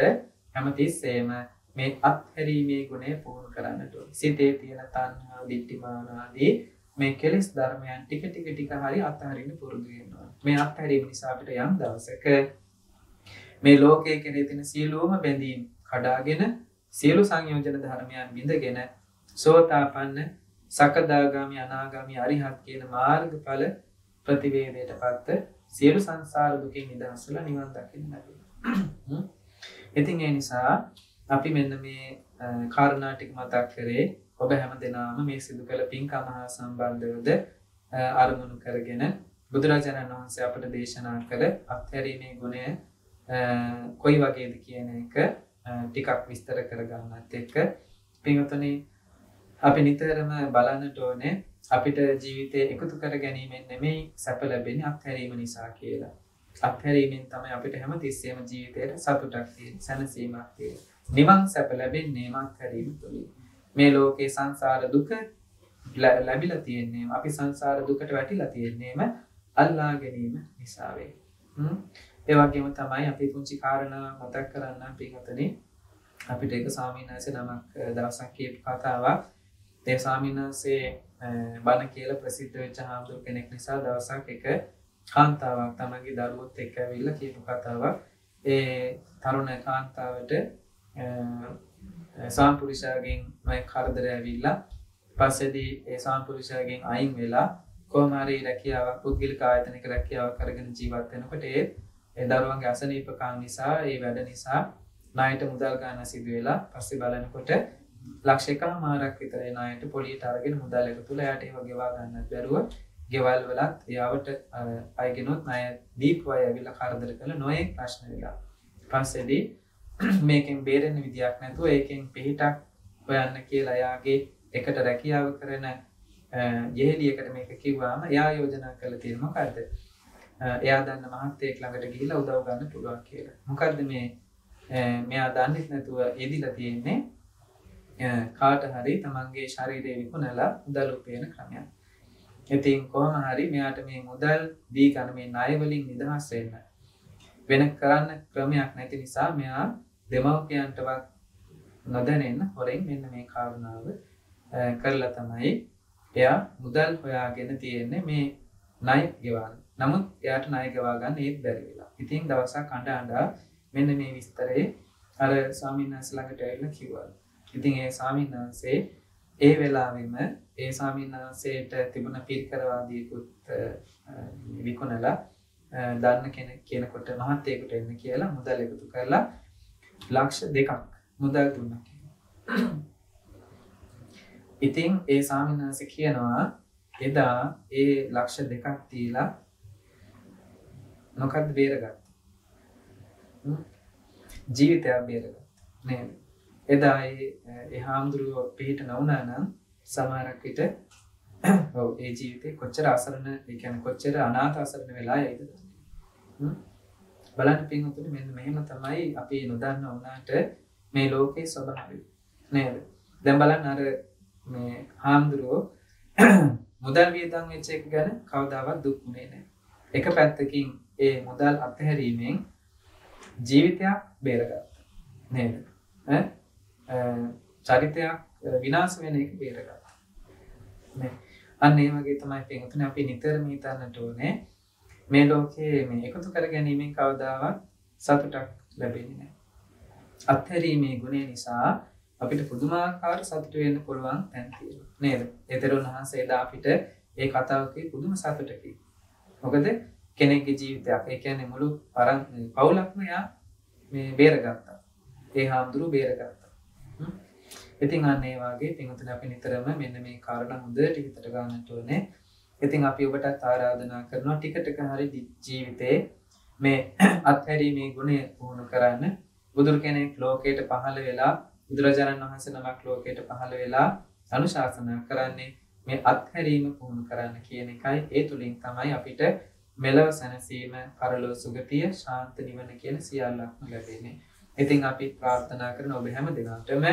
හැමතිස්සෙම මේ අත්හැරීමේ ගුණය පුහුණු කරන්නට ඕනේ. සිතේ තියෙන තණ්හා, ditthිමාන ආදී මේ කෙලෙස් ධර්මයන් ටික හරි අත්හරින්න පුරුදු වෙනවා. මේ අත්හැරීම නිසා අපිට යම් දවසක මේ ලෝකයේ කෙරෙහි තියෙන සියලුම බැඳීම් කඩාගෙන සියලු සංයෝජන ධර්මයන් බිඳගෙන සෝතාපන්න, සකදාගාමි, අනාගාමි, අරිහත් කියන මාර්ගඵල ප්‍රතිවේදයටපත් සියලු සංසාර දුකින් නිදහස් වෙලා නිවන් දකින්න ලැබෙනවා. ඉතින් ඒ නිසා අපි මෙන්න මේ කාරණා ටික මතක් කරේ ඔබ හැමදෙනාම මේ සිදු කළ පින්කම හා සම්බන්ධවද අරමුණු කරගෙන බුදුරජාණන් වහන්සේ අපට දේශනා කළ අත්හැරීමේ ගුණය කොයි වගේද කියන එක ටිකක් විස්තර කරගන්නත් එක්ක පින්වතුනි අපි නිතරම බලන්නට ඕනේ අපිට ජීවිතේ එකතු කර ගැනීමෙන් නෙමෙයි සැප ලැබෙන්නේ අත්හැරීම නිසා කියලා. අත්හැරීමෙන් තමයි අපිට හැමතිස්සෙම ජීවිතේට සතුටක් තියෙන්නේ, සැනසීමක් තියෙන්නේ. නිවන් සැප ලැබෙන්නේ අත්හැරීම තුළින්. මේ ලෝකේ සංසාර දුක ලැබිලා තියෙන්නේ, අපි සංසාර දුකට වැටිලා තියෙන්නේම අල්ලා ගැනීම නිසා වේ. ඒ වගේම තමයි අපි පුංචි කාරණා මතක් කරන්න පිටුතනේ අපිට එක ස්වාමීන් වහන්සේ නමක් දවසක් කියපු කතාවක්. ඒ ස්වාමීන් වහන්සේ බණ කියලා ප්‍රසිද්ධ වෙච්ච හාමුදුර කෙනෙක් නිසා දවසක් එක කාන්තාවක් තමගේ දරුවොත් එක්ක ඇවිල්ලා කියපු කතාවක්. ඒ තරුණ කාන්තාවට සාම්පුරුෂයාගෙන් මේ කරදර ඇවිල්ලා පස්සේදී ඒ සාම්පුරුෂයාගෙන් අයින් වෙලා කොහොම හරි රැකියාවක්, පුද්ගලික ආයතනයක රැකියාවක් කරගෙන ජීවත් වෙනකොට ඒ දරුවන්ගේ අසනීපකම් නිසා, ඒ වැඩ නිසා ණයට මුදල් ගන්න සිදු වෙලා පස්සේ බලනකොට ලක්ෂ 1.5ක් විතර ඒ ණයට පොලියට අරගෙන මුදල් එකතුලා එයාට ඒව ගෙවා ගන්නත් බැරුව ගෙවල් වලත් එයාවට අයගෙනුත් ණය දීපු අය ඇවිල්ලා කරදර කළ නොයෙක් ප්‍රශ්න වෙලා පස්සේදී මේකෙන් බේරෙන්න විදියක් නැතුව ඒකෙන් පිටක් හොයන්න කියලා එයාගේ එකට රැකියාව කරන යෙහෙලියකට මේක කිව්වාම එයා යෝජනා කළ තියෙන මොකද්ද? එයා දන්න මහත්තයෙක් ළඟට ගිහිල්ලා උදව් ගන්න පුළුවන් කියලා. මොකද්ද මේ මෙයා දන්නේ නැතුව එදිලා තියෙන්නේ කාට හරි තමන්ගේ ශරීරය විකුණලා මුදල් උපයන ක්‍රමයක්. ඉතින් කොහොම හරි මෙයාට මේ මුදල් දී ගන්න මේ ණය වලින් නිදහස් වෙන කරන්න ක්‍රමයක් නැති නිසා මෙයා දෙමව්පියන්ටවත් නොදැනෙන්න හොරෙන් මෙන්න මේ කාරණාව කරලා තමයි එයා මුදල් හොයාගෙන තියෙන්නේ මේ ණය ගෙවන්න. නමුත් එයාට ණය ගෙවා ගන්න ඒත් බැරි වෙලා. ඉතින් දවසක් අඬ මෙන්න මේ විස්තරේ අර ස්වාමීන් වහන්සේ ළඟට ඇවිල්ලා කිව්වා. ඉතින් ඒ ස්වාමීන් වහන්සේ ඒ වෙලාවෙම ඒ ස්වාමීන් වහන්සේට තිබුණ පිරිකරවාදීකුත් විකුණලා දන්න කෙනෙක් කියනකොට මහත්තයෙකුට එන්න කියලා මුදල් එකතු කරලා ලක්ෂ 2ක් මුදල් දුන්නා කියලා. ඉතින් ඒ ස්වාමීන් වහන්සේ කියනවා එදා ඒ ලක්ෂ 2ක් දීලා මොකද්ද බේරගත්තා? ජීවිතයක් බේරගත්තා නේද? එදා ඒ හාමුදුරුවෝ පිට නොවුනා නම් සමහරක් විට ඔව් ඒ ජීවිතේ කොච්චර අසරණ, ඒ කියන්නේ කොච්චර අනාථ අසරණ වෙලා යයිද? බලන්න පින්වතුනි මෙන්න මෙහෙම තමයි අපි නොදන්න වුණාට මේ ලෝකේ ස්වභාවය නේද? දැන් බලන්න අර මේ හාමුදුරුවෝ මුදල් වියදම් වෙච්ච එක ගැන කවදාවත් දුක් වුණේ නැහැ. එක පැත්තකින් ඒ මුදල් අත්හැරීමෙන් ජීවිතයක් බේරගත්තා නේද? චරිතයක් විනාශ වෙන එක බේරගත්තා. නේ. අන්න ඒ වගේ තමයි පින්වතුනි අපි නිතරම හිතන්නට ඕනේ මේ ලෝකයේ මේ එකතු කර ගැනීමෙන් කවදාවත් සතුටක් ලැබෙන්නේ නැහැ. අත්හැරීමේ ගුණය නිසා අපිට පුදුමාකාර සතුට වෙන්න පුළුවන් තැන් තියෙනවා. නේද? ඒ තෙරුන් වහන්සේලා අපිට ඒ කතාවකේ පුදුම සතුටකි. මොකද කෙනෙක්ගේ ජීවිතයක් ඒ කියන්නේ මුළු පවුලක්ම යා මේ බේරගත්තා. ඒ හාමුදුරුවෝ බේරගත්තා. ඉතින් අන්න ඒ වගේ පින්වතුනි අපි නිතරම මෙන්න මේ කාරණා හොඳට හිතට ගන්නට ඕනේ. ඉතින් අපි ඔබටත් ආරාධනා කරනවා ටික ටික හරි ජීවිතේ මේ අත්හැරීමේ ගුණය පුහුණු කරන්න. බුදුර කෙනෙක් ලෝකයට පහළ වෙලා බුදුරජාණන් වහන්සේ නමක් ලෝකයට පහළ වෙලා අනුශාසනා කරන්නේ මේ අත්හැරීම පුහුණු කරන්න කියන එකයි. ඒ තුලින් තමයි අපිට මෙලව සැනසීම, පරලොව සුගතිය, ශාන්ත නිවන කියන සියල්ලක්ම ලැබෙන්නේ. ඉතින් අපි ප්‍රාර්ථනා කරන ඔබ හැම දිනකටම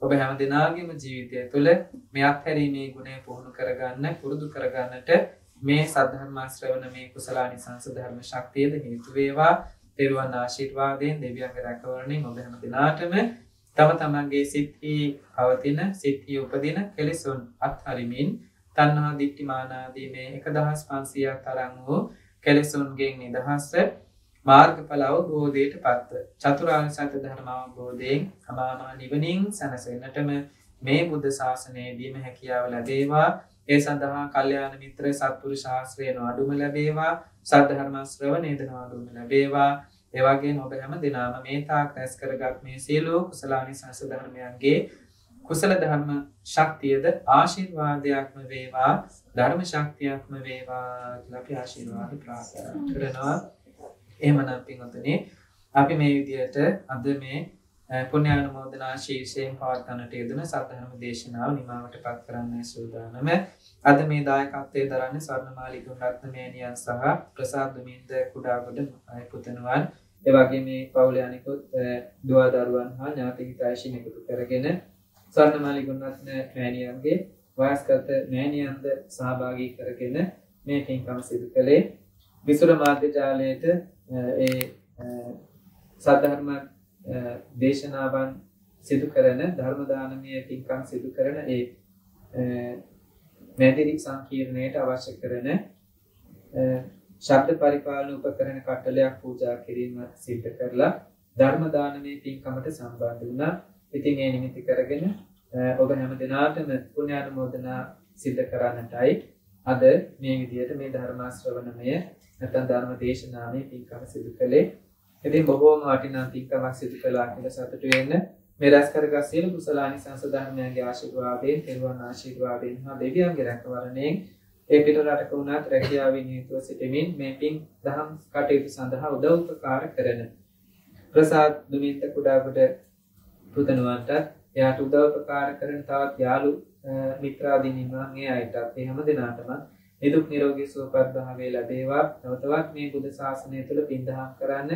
ඔබ හැම දිනාගේම ජීවිතය තුළ මේ අත්හැරීමේ ගුණය පුහුණු කරගන්න, පුරුදු කරගන්නට මේ සද්ධර්ම ශ්‍රවණ මේ කුසලානිසංස ධර්ම ශක්තියද හේතු වේවා. තෙරුවන් ආශිර්වාදයෙන් දෙවියන්ගේ රැකවරණයෙන් ඔබ හැම දිනාටම තම තමන්ගේ සිත්හි පවතින, සිත්හි උපදින කෙලෙසුන් අත්හරිමින් තණ්හා දිට්ඨි මාන ආදී මේ 1500ක් තරම් වූ කෙලෙසුන්ගෙන් නිදහස්ව මාර්ගඵල අවබෝධයට පත්ව චතුරාර්ය සත්‍ය ධර්ම අවබෝධයෙන් අමාමහ නිවනින් සැනසෙන්නටම මේ බුද්ධ ශාසනයේදීම හැකියාව ලැබේවා. ඒ සඳහා කල්යාණ මිත්‍ර සත්පුරුෂ ආශ්‍රයන අඩුම ලැබේවා. සද්ධර්ම ශ්‍රවණේද අඩුම ලැබේවා. ඒ වගේම ඔබ හැම දිනම මේ තාක් රැස් කරගත් මේ සියලු කුසලානිසංස ධර්මයන්ගේ කුසල ධර්ම ශක්තියද ආශිර්වාදයක්ම වේවා. ධර්ම ශක්තියක්ම වේවා කියලා අපි ආශිර්වාද ප්‍රාර්ථනා කරනවා. එහෙමනම් පින්වතුනි අපි මේ විදිහට අද මේ පුණ්‍යානුමෝදනා ශීර්ෂයෙන් පවත්වන්නට යෙදුන සද්ධර්ම දේශනාව නිමාවටපත් කරන්නයි සූදානම. අද මේ දායකත්වයේ දරන්නේ ස්වර්ණමාලි ගුණරත්න මෑණියන් සහ ප්‍රසාද් දුමින්ද කුඩාගොඩ පුතණුවන්. ඒ වගේම මේ පවුලේ අනිකුත් දුව දරුවන් හා ඥාති හිතයිෂින් එකතු කරගෙන ස්වර්ණමාලි ගුණරත්න මෑණියන්ගේ වයස්ගත මෑණියන්ද සහභාගී කරගෙන මේ පින්කම සිදු කළේ. විසුර මාධ්‍ය ජාලයට ඒ සද්ධර්ම දේශනාවන් සිදු කරන ධර්ම දානමය පින්කම් සිදු කරන ඒ මැදිරි සංකීර්ණයට අවශ්‍ය කරන ශබ්ද පරිපාලන උපකරණ කට්ටලයක් පූජා කිරීම සිද්ධ කරලා ධර්ම දානමය පින්කමට සම්බන්ධ වුණා. ඉතින් ඒ නිමිති කරගෙන ඔබ හැම දිනාටම පුණ්‍යානුමෝදනා සිද්ධ කරන්නටයි අද මේ විදිහට මේ ධර්ම ශ්‍රවණමය නැත්නම් ධර්ම දේශනාමය පින්කම සිදු කළේ. ඉතින් බොහෝම වටිනා පින්කමක් සිදු කළා කියලා සතුටු වෙන්න මේ රැස් කරගත් සියලු කුසලානිසංස ධර්මයන්ගේ ආශිර්වාදයෙන්, තෙරුවන් ආශිර්වාදයෙන් හා දෙවියන්ගේ රැකවරණයෙන් ඒ පිට රටක වුණත් රැකියාවෙන් හේතුව සිටමින් මේ පින් දහම් කටයුතු සඳහා උදව් උපකාර කරන ප්‍රසාද් දුමින්ද කුඩාගොඩ පුතණුවන්ට එයාට උදව් උපකාර කරන තවත් යාළු මිත්‍රාදීන් ඉන්නවා. මේ අයටත් ඒ හැම දිනාටම නිදුක් නිරෝගී සුවපත් භාවය ලැබේවා. තවතවත් මේ බුද්ධ ශාසනය තුළ පින් දහම් කරන්න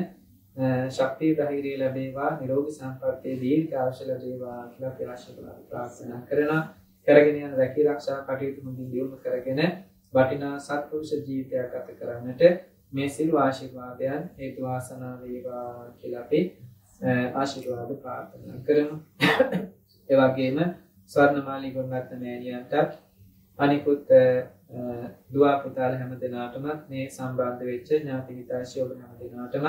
ශක්තිය ධෛර්යය ලැබේවා. නිරෝගී සම්පන්නිය දීර්ඝායුෂ ලැබේවා කියලා අපි ආශිර්වාද ප්‍රාර්ථනා කරනවා. කරගෙන යන රැකී ආරක්ෂා කටයුතු මුදින් දියුණු කරගෙන වටිනා සත්පුරුෂ ජීවිතයක් ගත කරන්නට මේ සිල් ආශිර්වාදයන් හේතු වාසනා වේවා කියලා අපි ආශිර්වාද ප්‍රාර්ථනා කරමු. ඒ වගේම ස්වර්ණමාලි ගුණරත්න මෑණියන්ට අනිකුත් දුව පුතාලා හැම දිනාටම මේ සම්බන්ධ වෙච්ච ඥාති හිතයිෂී ඔබ හැම දිනාටම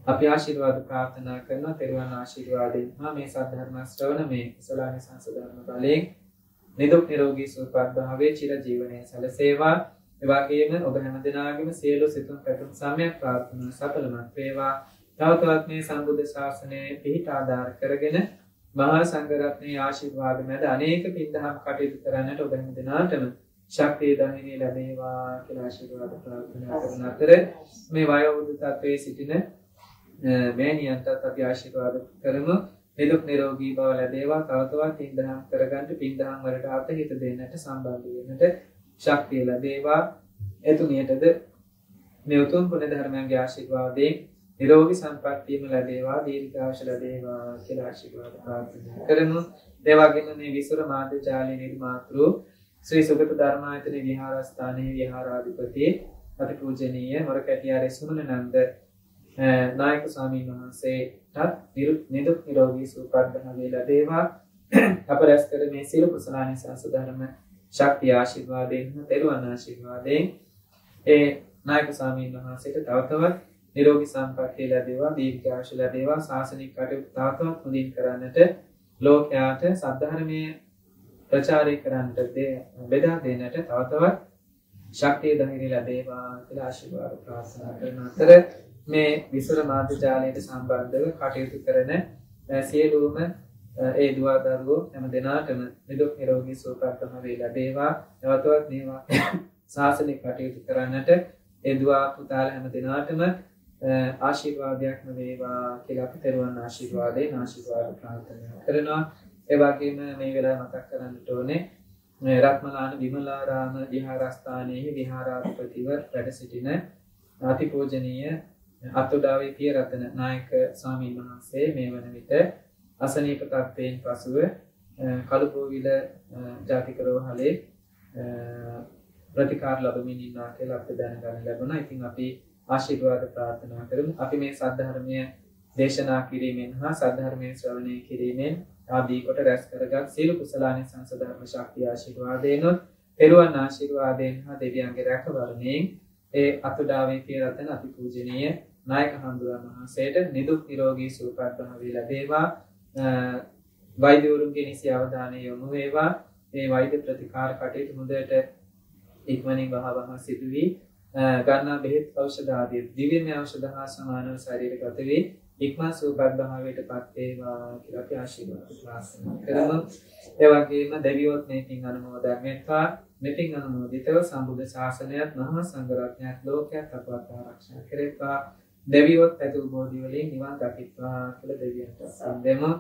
අපි ආශිර්වාද ප්‍රාර්ථනා කරනවා. තෙරුවන් ආශිර්වාදයෙන් හා මේ සද්ධර්ම ශ්‍රවණ මේ කුසලානිසංස ධර්ම බලයෙන් නිදුක් නිරෝගී සුවපත් භාවයේ චිර ජීවනයේ සැලසේවා. ඒ වගේම ඔබ හැම දිනාගේම සියලු සිතුම් පැතුම් සම්‍යක් ප්‍රාර්ථනා සඵලමත් වේවා. තවතවත් මේ සම්බුද්ධ ශාසනයේ පිහිට ආධාර කරගෙන මහා සංඝරත්නයේ ආශිර්වාද මැද අනේක පින්දහම් කටයුතු කරන්නට ඔබ හැම දිනාටම ශක්තිය ධෛර්යය ලැබේවා කියලා ආශිර්වාද ප්‍රාර්ථනා කරන අතර මේ වයෝවෘද්ධ තත්වයේ සිටින මෑණියන්ටත් අපි ආශිර්වාද කරමු. නිදුක් නිරෝගී බව ලැබේවා. තවතවත් පින්දහම් කරගන්න පින්දහම් වලට අතහිත දෙන්නට සම්බන්ධ වෙන්නට ශක්තිය ලැබේවා. එතුමියටද මේ උතුම් පුණ්‍ය ධර්මයන්ගේ ආශිර්වාදයෙන් නිරෝගී සම්පන්නියම ලැබේවා. දීර්ඝායුෂ ලැබේවා කියලා ආශිර්වාද ප්‍රාර්ථනා කරමු. ඒ වගේම මේ විසුර මාධ්‍ය ජාලයේ නිර්මාතෘ ශ්‍රී සුගත ධර්මායතන විහාරස්ථානයේ විහාරාධිපති අතිපූජනීය මොරකැටියාරේ සුමනනන්ද නායක ස්වාමීන් වහන්සේටත් නිදුක් නිරෝගී සුවපත් භාවය ලැබේවා. අප රැස් කර මේ සියලු කුසලානිසංස ධර්ම ශක්තිය ආශිර්වාදයෙන් තෙරුවන් ආශිර්වාදයෙන් ඒ නායක ස්වාමීන් වහන්සේට තවතවත් නිරෝගී සම්පන්නිය ලැබේවා. දීර්ඝායුෂ ලැබේවා. ශාසනික කටයුතු තවතවත් හොඳින් කරන්නට ලෝකයාට සද්ධර්මයේ ප්‍රචාරය කරන්නට බෙදා දෙන්නට තව තවත් ශක්තිය ධෛර්යය ලැබේවා කියලා ආශිර්වාද ප්‍රාර්ථනා කරන අතර මේ විසුර මාධ්‍ය ජාලයට සම්බන්ධව කටයුතු කරන සියලුම ඒ දුවා දරුවෝ හැම දිනාටම නිදුක් නිරෝගී සුවපත් වේ ලැබේවා. තවතවත් මේවා ශාසනික කටයුතු කරන්නට ඒ දුවා පුතාලා හැම දිනාටම ආශිර්වාදයක්ම වේවා කියලා අපි තෙරුවන් ආශිර්වාදයෙන් ආශිර්වාද ප්‍රාර්ථනා කරනවා. ඒ වගේම මේ වෙලාව මතක් කරන්නට ඕනේ රත්මලාන විමලාරාම විහාරස්ථානයේ විහාරාධිපතිව වැඩ සිටින අතිපූජනීය අතුඩාවේ පියරතන නායක ස්වාමීන් වහන්සේ මේ වන විට අසනීප තත්ත්වයෙන් පසුව කළුපෝවිල ජාතික රෝහලේ ප්‍රතිකාර ලැබමින් ඉන්නවා කියලා අපිට දැනගන්න ලැබුණා. ඉතින් අපි ආශිර්වාද ප්‍රාර්ථනා කරමු. අපි මේ සද්ධර්මය දේශනා කිරීමෙන් හා සද්ධර්මයේ ශ්‍රවණය කිරීමෙන් ආදී කොට රැස් කරගත් සීල කුසලානිසංස ධර්ම ශක්තිය ආශිර්වාදයෙන් පෙරවන් ආශිර්වාදයෙන් හා දෙවියන්ගේ රැකවරණයෙන් ඒ අතුඩාවේ පියරතන අතිපූජනීය නායක හඳුරන මහසේට නිදුක් නිරෝගී සුවපත් භාවය ලැබේවා. වෛද්‍යවරුන්ගේ නිසි අවධානය යොමු වේවා. මේ වෛද්‍ය ප්‍රතිකාර කටයුතු හොඳට ඉක්මනින් වහවහ සිදු වී ගන්නා බෙහෙත් ඖෂධ ආදී දිව්‍යමය ඖෂධ හා සමානව ශරීරගත වේ ඉක්මන් සුවපත් භාවයට පත් වේවා කියලා අපි ආශිර්වාද ප්‍රාර්ථනා කරමු. ඒ වගේම දෙවියොත් මේකින් අනුමෝදන් වෙත්වා. මෙතින් අනුමෝදිතව සම්බුද්ධ ශාසනයත් මහා සංඝරත්නයත් ලෝකයත් අපවත් ආරක්ෂා කෙරෙත්වා. දෙවියොත් ඇතුල් බෝධි වලින් නිවන් දකිත්වා කියලා දෙවියන්ට සම්දෙමු.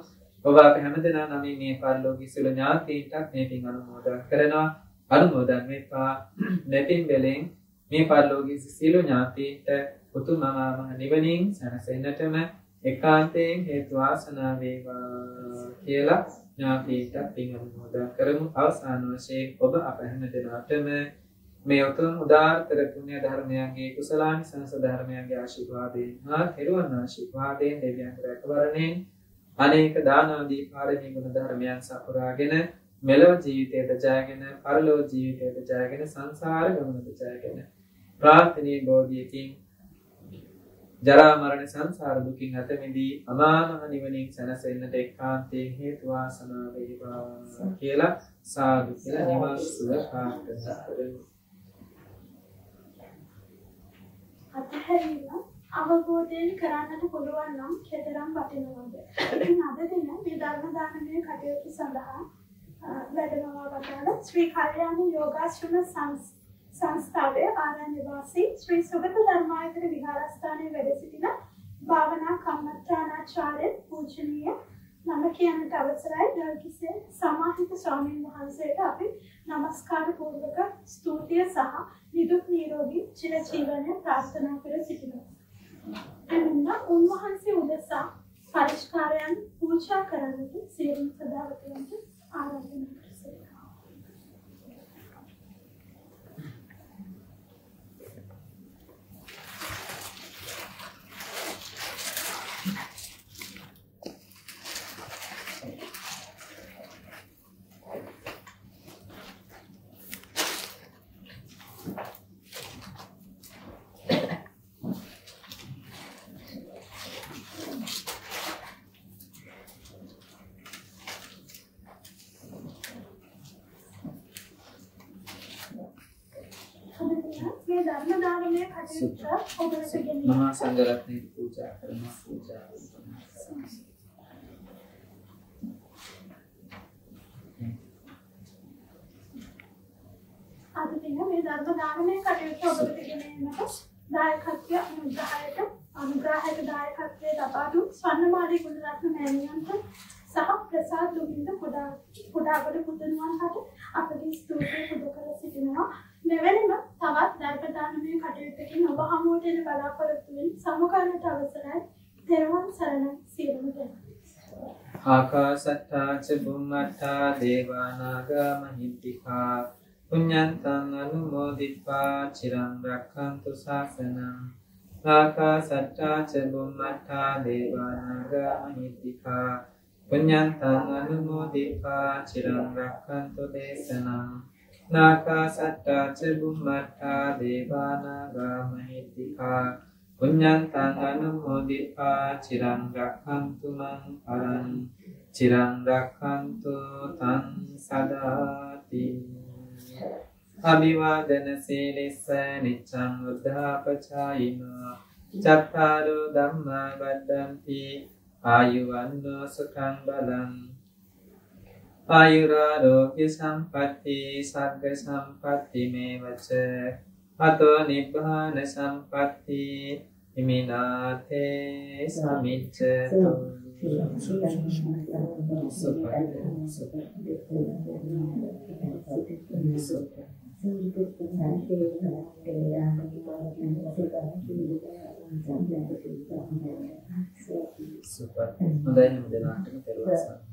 ඔබ අප හැමදෙනා නමින් මේ පරිලෝකීය සියලු ඥාතීන්ටත් මේකින් අනුමෝදන් කරනවා. අනුමෝදන් වෙත්වා. මෙතින් වෙලෙන් මේ පරිලෝකීය සියලු ඥාතීන්ට උතුම් මහා නිවනින් සැනසෙන්නටම ඒකාන්තයෙන් හේතු වාසනා වේවා කියලා ඥාතීන්ට පින් අනුමෝදන් කරමු. අවසාන වශයෙන් ඔබ අප හැමදෙනාටම මේ උතුම් උදාාරතර පුණ්‍ය ධර්මයන්ගේ කුසලානිසංස ධර්මයන්ගේ ආශිර්වාදයෙන් හා තෙරුවන් ආශිර්වාදයෙන් දෙවියන්ගේ රැකවරණයෙන් අනේක දාන ආදී පාරමී ගුණ ධර්මයන් සපුරාගෙන මෙලොව ජීවිතයට ජයගෙන පරලොව ජීවිතයට ජයගෙන සංසාර ගමනට ජයගෙන ප්‍රාර්ථනීය බෝධියකින් ජරා මරණ සංසාර දුකින් අත මිදී අමා මහ නිවනින් සැනසෙන්නට ඒකාන්තයෙන් හේතු වාසනා වේවා කියලා සාදු කියලා නිවන් සුව ප්‍රාර්ථනා කරමු. අතහැරීම අවබෝධයෙන් කරන්නට පුළුවන් නම් කෙතරම් වටිනවද? ඉතින් අද දින මේ ධර්ම දානමය කටයුතු සඳහා වැඩමවා වදාළ ශ්‍රී කල්යාණ යෝගාශ්‍රම සංස්ථාවේ ආරණ්‍ය වාසී ශ්‍රී සුගත ධර්මායතන විහාරස්ථානයේ වැඩ සිටින භාවනා කම්මඨානාචාර්ය පූජනීය නම කියන්නට අවසරයි දල්කිසේ සමාහිත ස්වාමීන් වහන්සේට අපි নমස්කාර පූර්වක ස්තුතිය සහ නිදුක් නිරෝගී චිරජීවනය ප්‍රාර්ථනා කර සිටිනවා. එන්න උන්වහන්සේ උදෙසා පරිස්කාරයන් පූජා කරන්නට සියලුම සදාවතයන්ට ආරාධනා කරනවා. මහා සංඝරත්නයේ පූජා කරන පූජා අද දින මේ ධර්ම දානමය කටයුතු ඔබට ගෙනෙන්නට දායකත්වය අනුග්‍රහයට දායකත්වයේ ලබා දුන් ස්වර්ණමාලී ගුණරත්න මෑණියන්ට සහ ප්‍රසාද් ලුමින්ද කුඩාගොඩ පුතණුවන්ට අපගේ ස්තුතිය පුද කර සිටිනවා. මෙවැනිම තවත් ධර්ම දානමය කටයුත්තකින් ඔබ හමුවට එන බලාපොරොත්තු වෙන සමුගන්නට අවසරයි. තෙරුවන් සරණයි සියලුම දෙනා. ආකාසට්ටා ච බුම්මට්ටා දේවා නාග මහිද්దికා පුඤ්ඤන්තං අනුමෝදිත්වා චිරං රක්ඛන්තු ශාසනං. ආකාසට්ටා ච බුම්මට්ටා දේවා නාග මහිද්దికා පුඤ්ඤන්තං අනුමෝදිත්වා චිරං රක්ඛන්තු දේශනං. නාකාසට්ටා ච බුම්මට්ටා දේවා නාග මහිද්దికා පුඤ්ඤන්තං අනුමෝදිත්වා චිරං රක්ඛන්තු මං පරං. චිරං රක්ඛන්තු තං සදාති අභිවාදන සීලිස්ස නිච්ඡං උද්ධාපචායිනෝ චත්තාරෝ ධම්මා වද්දන්ති ආයුවන්නෝ සුඛං බලං ආයුරාෝග්‍ය සම්පatti සග්ග සම්පatti මේවච අතෝ නිබ්බාන සම්පatti ඉමිනාතේ සමිච්ඡතු සුපර් හොඳයි හැමදෙනාටම පෙරවසක්